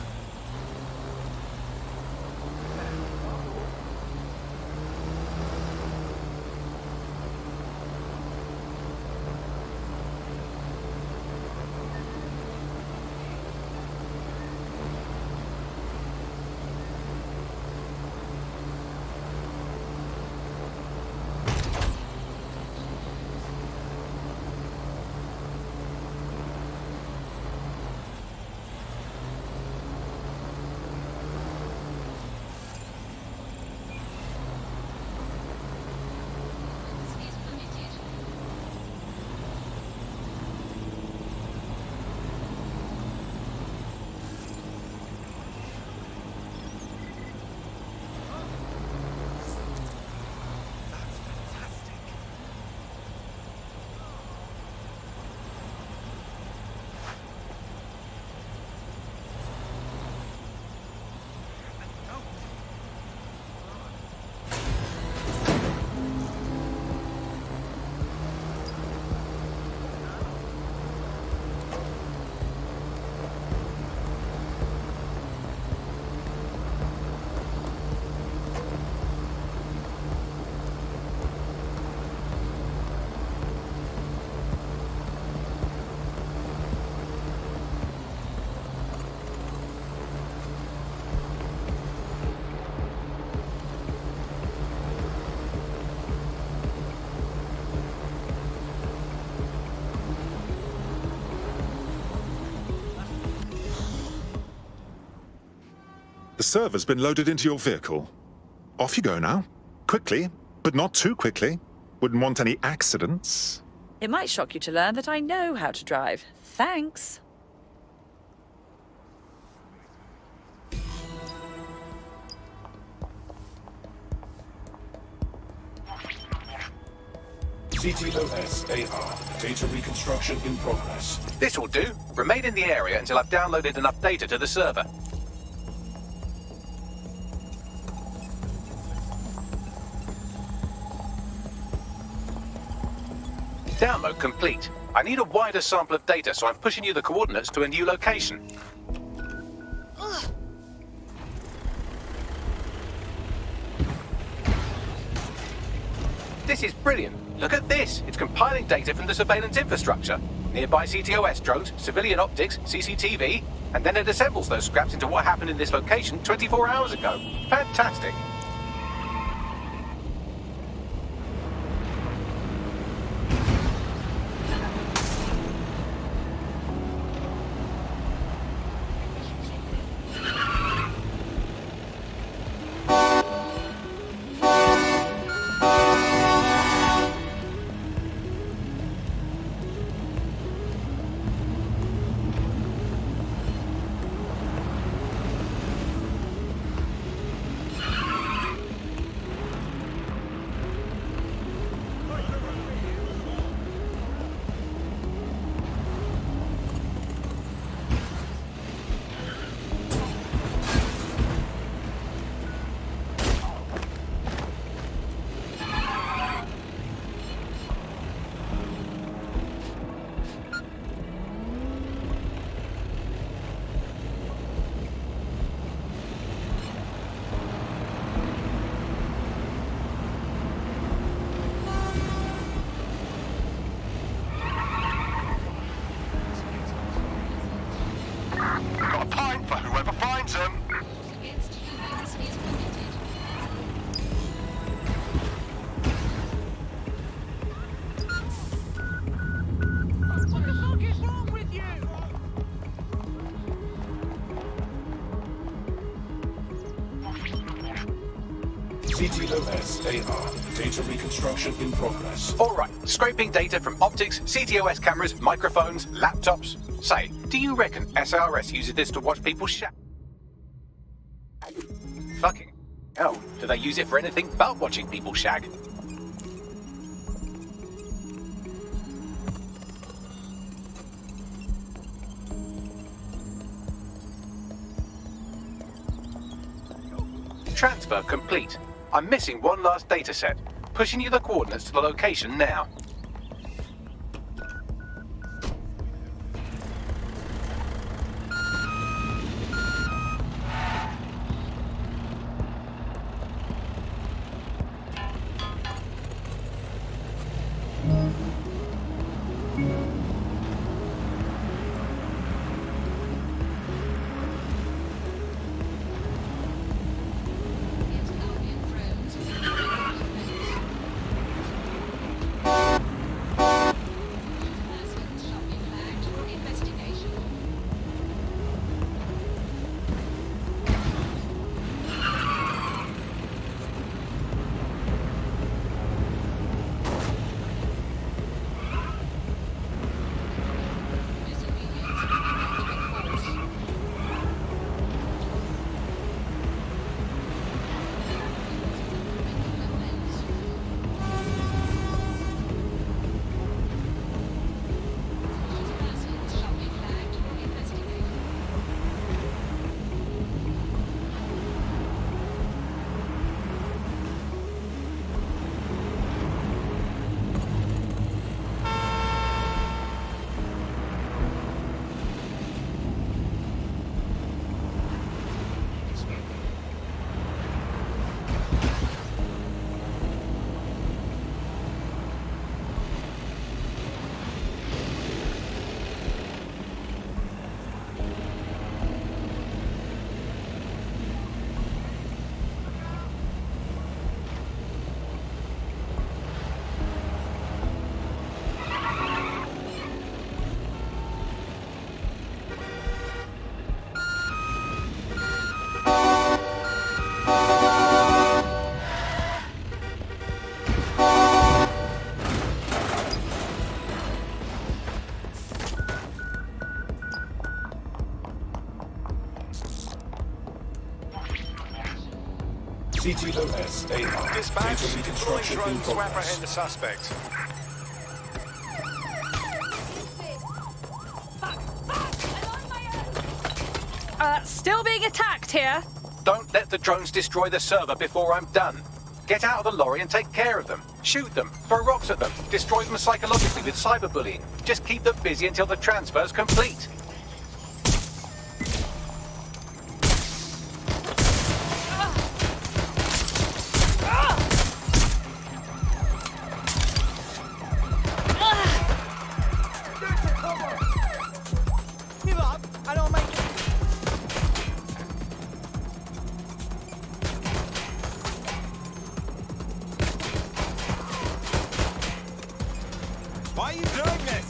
The server's been loaded into your vehicle. Off you go now. Quickly, but not too quickly. Wouldn't want any accidents. It might shock you to learn that I know how to drive. Thanks. CTOS AR. Data reconstruction in progress. This will do. Remain in the area until I've downloaded enough data to the server. Download complete. I need a wider sample of data, so I'm pushing you the coordinates to a new location. This is brilliant. Look at this. It's compiling data from the surveillance infrastructure. Nearby CTOS drones, civilian optics, CCTV, and then it assembles those scraps into what happened in this location 24 hours ago. Fantastic. Got a pint for whoever finds them. What the fuck is wrong with you? CTOS AR. Data reconstruction in progress. All right, scraping data from optics, CTOS cameras, microphones, laptops. Say, do you reckon SRS uses this to watch people shag? Fucking hell, do they use it for anything but watching people shag? Transfer complete. I'm missing one last data set. Pushing you the coordinates to the location now. CTOS AR. Dispatch, Data deploying reconstruction in drones to progress. apprehend the suspect. Still being attacked here. Don't let the drones destroy the server before I'm done. Get out of the lorry and take care of them. Shoot them, throw rocks at them, destroy them psychologically with cyberbullying. Just keep them busy until the transfer's complete. Give up, and I'll make it. Why are you doing this?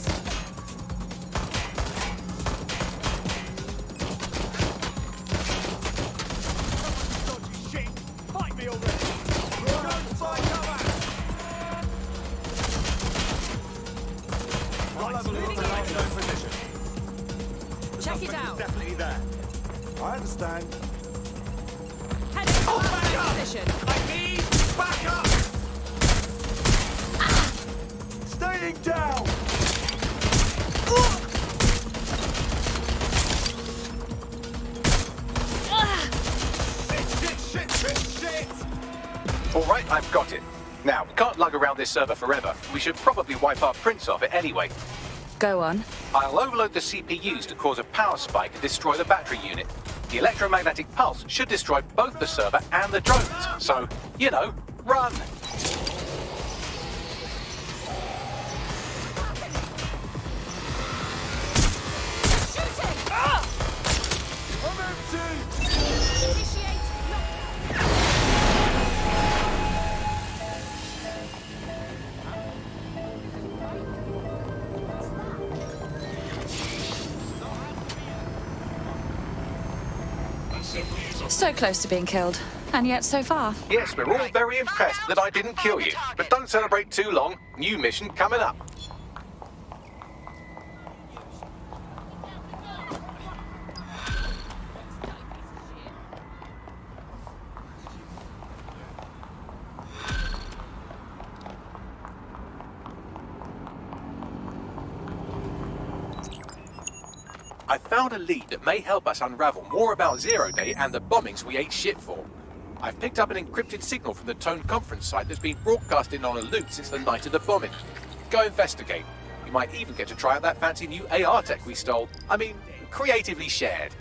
Dodgy shit. Fight me already. Don't fight cover. I'll have a look at the unknown position. Check it out. Definitely there. I understand. Heading to our position. I need backup! Staying down! Shit! All right, I've got it. Now, we can't lug around this server forever. We should probably wipe our prints off it anyway. Go on. I'll overload the CPUs to cause a power spike and destroy the battery unit. The electromagnetic pulse should destroy both the server and the drones. So, you know, run! I'm empty! So close to being killed, and yet so far. Yes, we're all very impressed that I didn't kill you. But don't celebrate too long. New mission coming up. I found a lead that may help us unravel more about Zero Day and the bombings we ate shit for. I've picked up an encrypted signal from the Tone conference site that's been broadcasting on a loop since the night of the bombing. Go investigate. You might even get to try out that fancy new AR tech we stole. I mean, creatively shared.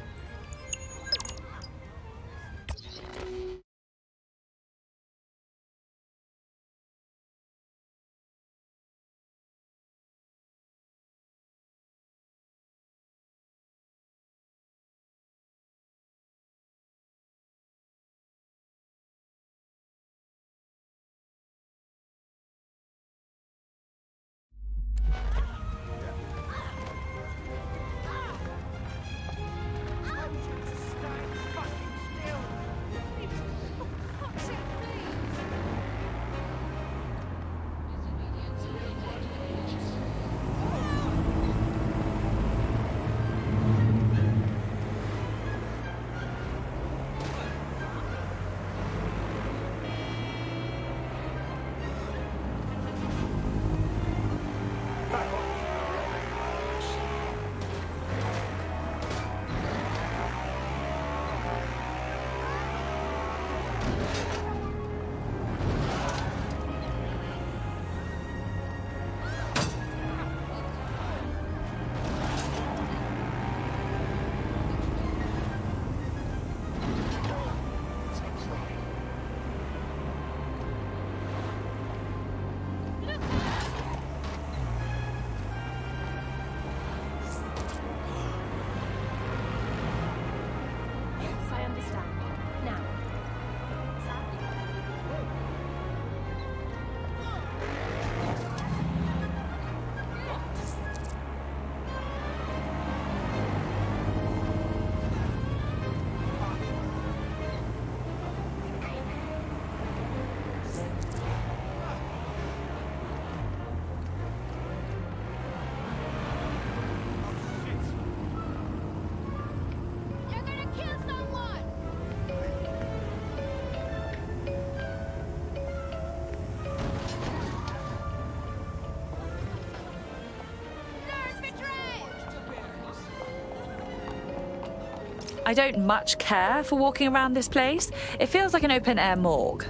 I don't much care for walking around this place. It feels like an open-air morgue.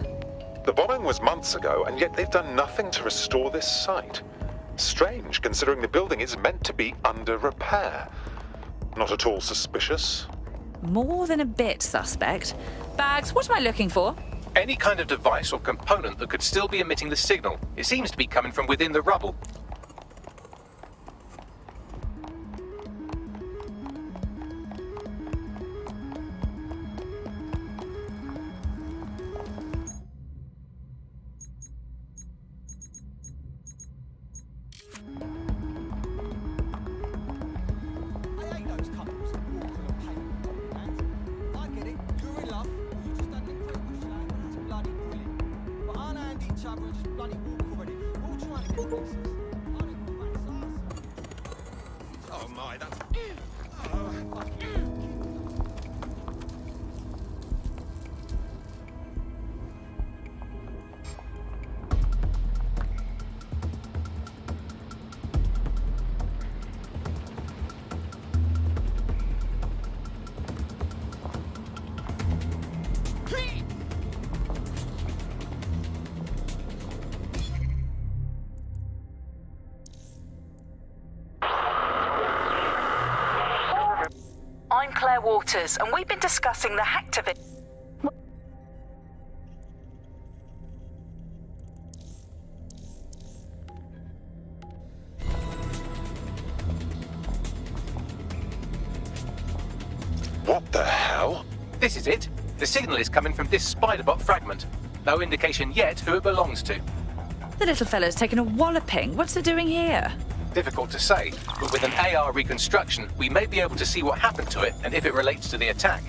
The bombing was months ago, and yet they've done nothing to restore this site. Strange, considering the building is meant to be under repair. Not at all suspicious. More than a bit suspect. Bags, what am I looking for? Any kind of device or component that could still be emitting the signal. It seems to be coming from within the rubble. Oh my, that's... I'm Claire Waters, and we've been discussing the hacktivist. What the hell? This is it. The signal is coming from this spider-bot fragment. No indication yet who it belongs to. The little fellow's taken a walloping. What's it doing here? Difficult to say, but with an AR reconstruction, we may be able to see what happened to it and if it relates to the attack.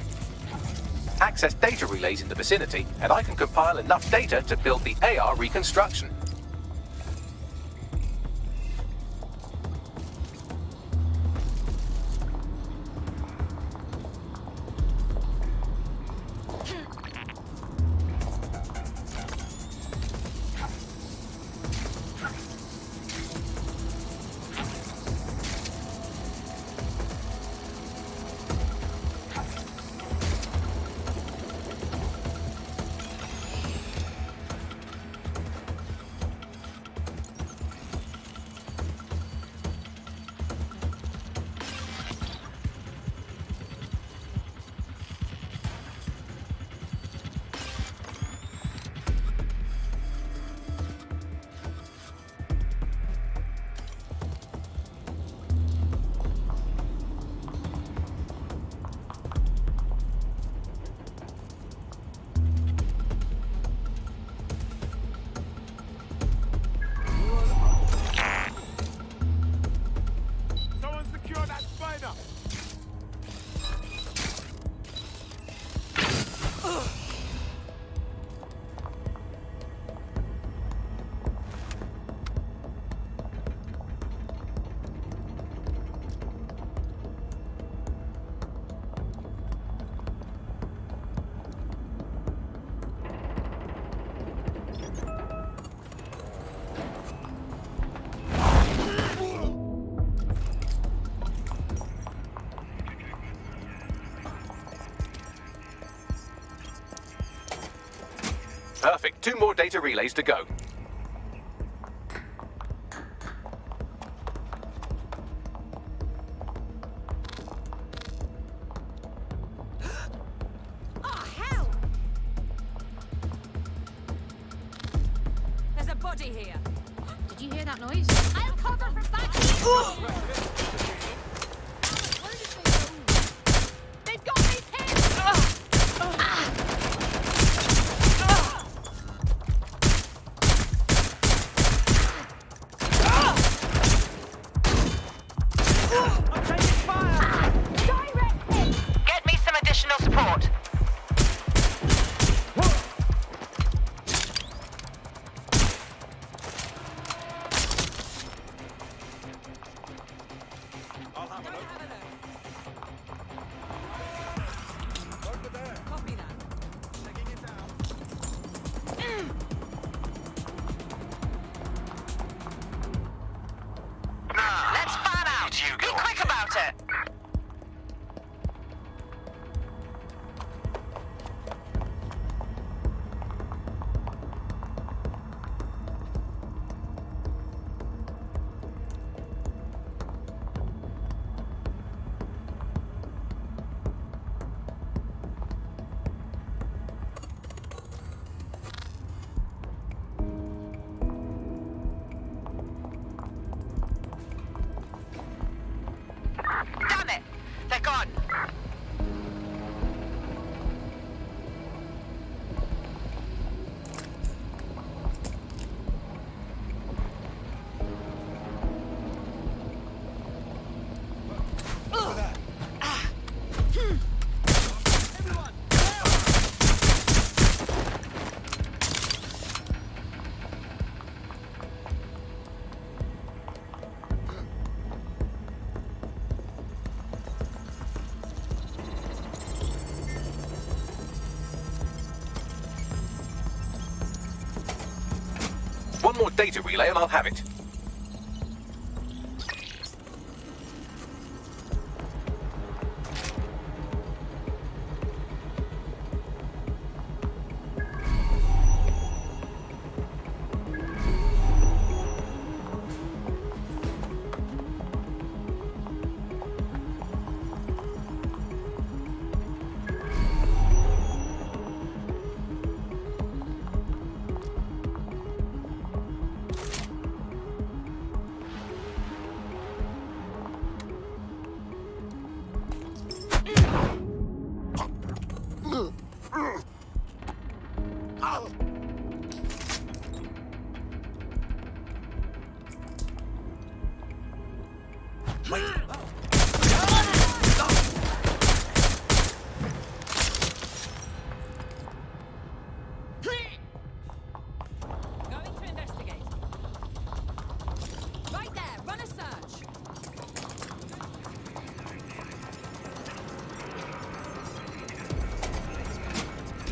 Access data relays in the vicinity, and I can compile enough data to build the AR reconstruction. Perfect. 2 more data relays to go. There's a body here. Did you hear that noise? I'll cover from back here. They've got me pinned! Get me some additional support. data relay and I'll have it.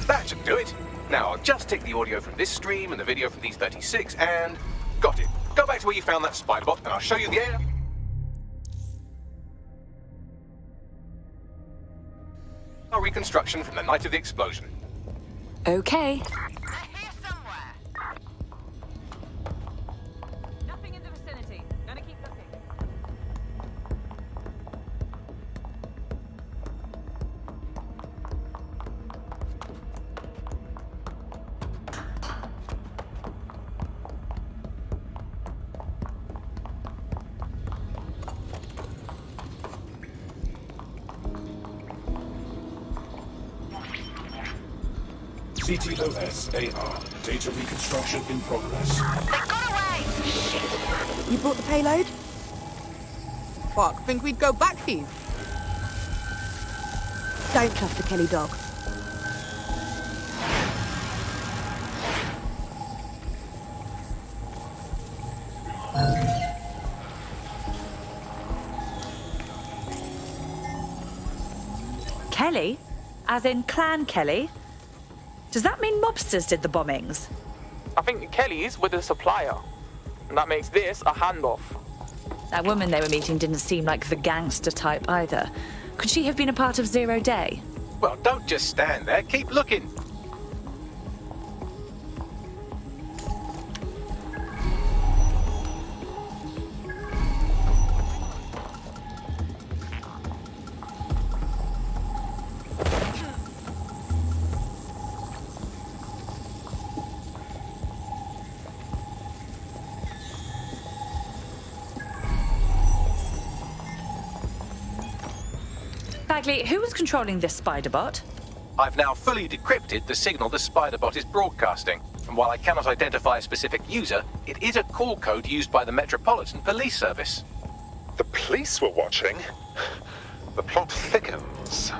That should do it. Now I'll just take the audio from this stream and the video from these 36 and... Got it. Go back to where you found that spider bot and I'll show you the air. Our reconstruction from the night of the explosion. Okay. Nothing in the vicinity. Gonna keep looking. CTOS AR. Data reconstruction in progress. You brought the payload? Fuck, think we'd go back for you? Don't trust the Kelly dog. Kelly? As in Clan Kelly? Does that mean mobsters did the bombings? I think Kelly's with the supplier. And that makes this a handoff. That woman they were meeting didn't seem like the gangster type either. Could she have been a part of Zero Day? Well, don't just stand there. Keep looking. Bagley, who was controlling this spider bot? I've now fully decrypted the signal the spider bot is broadcasting. And while I cannot identify a specific user, it is a call code used by the Metropolitan Police Service. The police were watching. The plot thickens.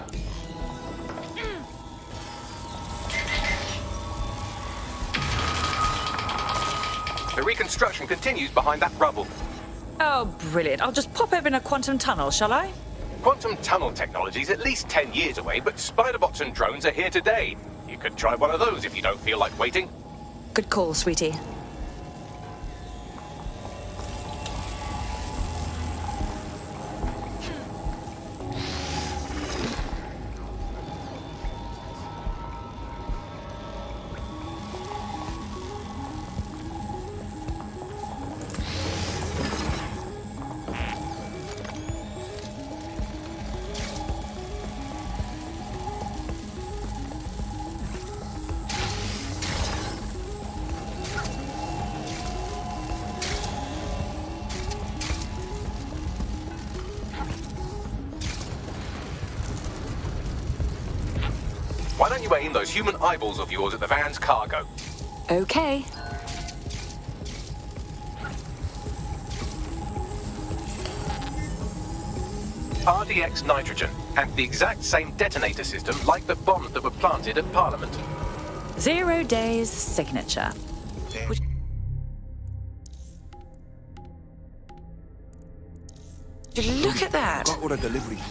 The reconstruction continues behind that rubble. Oh, brilliant. I'll just pop open a quantum tunnel, shall I? Quantum tunnel technology is at least 10 years away, but spider bots and drones are here today. You could try one of those if you don't feel like waiting. Good call, sweetie. Why don't you aim those human eyeballs of yours at the van's cargo? Okay. RDX nitrogen, and the exact same detonator system like the bombs that were planted at Parliament. 0 Day's signature. Look at that! Got all the deliveries.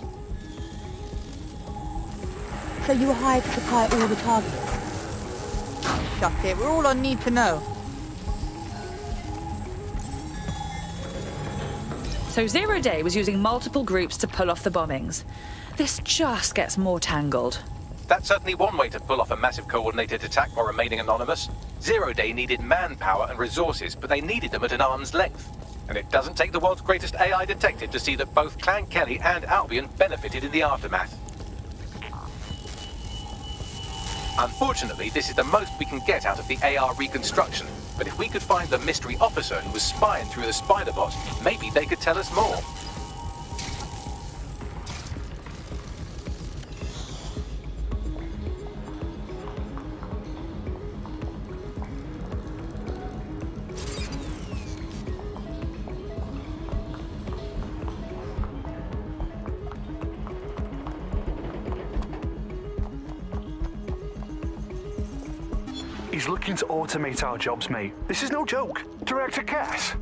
So you were hired to supply all the targets? Shut it, we're all on need to know. So Zero Day was using multiple groups to pull off the bombings. This just gets more tangled. That's certainly one way to pull off a massive coordinated attack while remaining anonymous. Zero Day needed manpower and resources, but they needed them at an arm's length. And it doesn't take the world's greatest AI detective to see that both Clan Kelly and Albion benefited in the aftermath. Unfortunately, this is the most we can get out of the AR reconstruction, but if we could find the mystery officer who was spying through the spider bot, maybe they could tell us more. He's looking to automate our jobs, mate. This is no joke. Director Cass?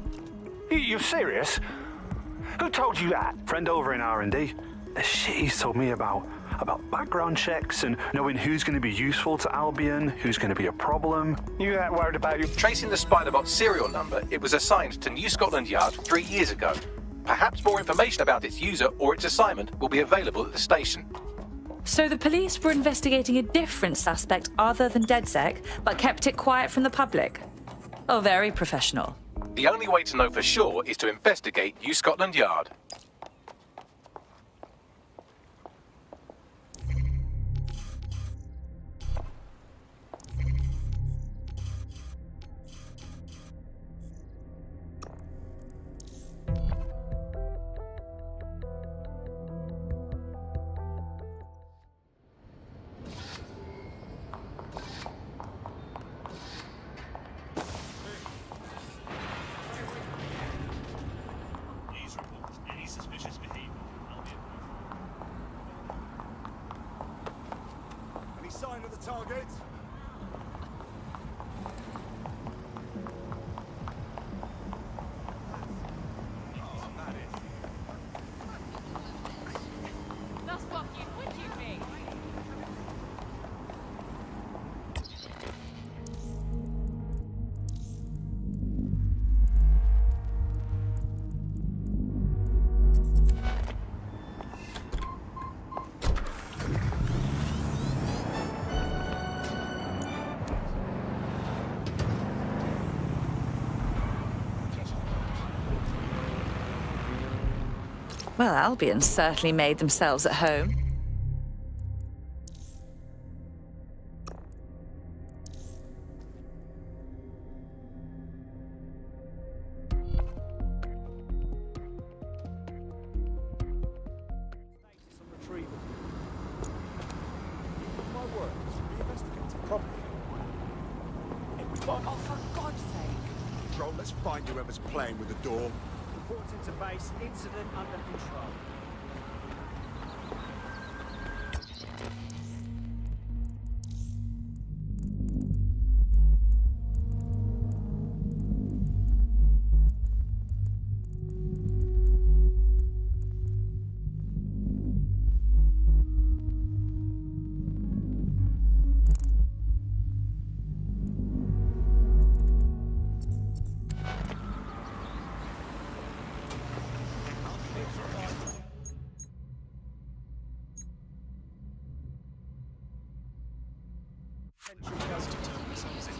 You're serious? Who told you that? Friend over in R&D. The shit he's told me about background checks and knowing who's going to be useful to Albion, who's going to be a problem. You that worried about you? Tracing the Spiderbot serial number, it was assigned to New Scotland Yard 3 years ago. Perhaps more information about its user or its assignment will be available at the station. So the police were investigating a different suspect other than DedSec, but kept it quiet from the public. Oh, very professional. The only way to know for sure is to investigate New Scotland Yard. Sign of the target. That's fucking wicked, mate. Well, Albion certainly made themselves at home. My word, we investigated properly. Oh, for God's sake. Control, let's find whoever's playing with the door. Reporting to base, incident under control. Sentry does to turn themselves in.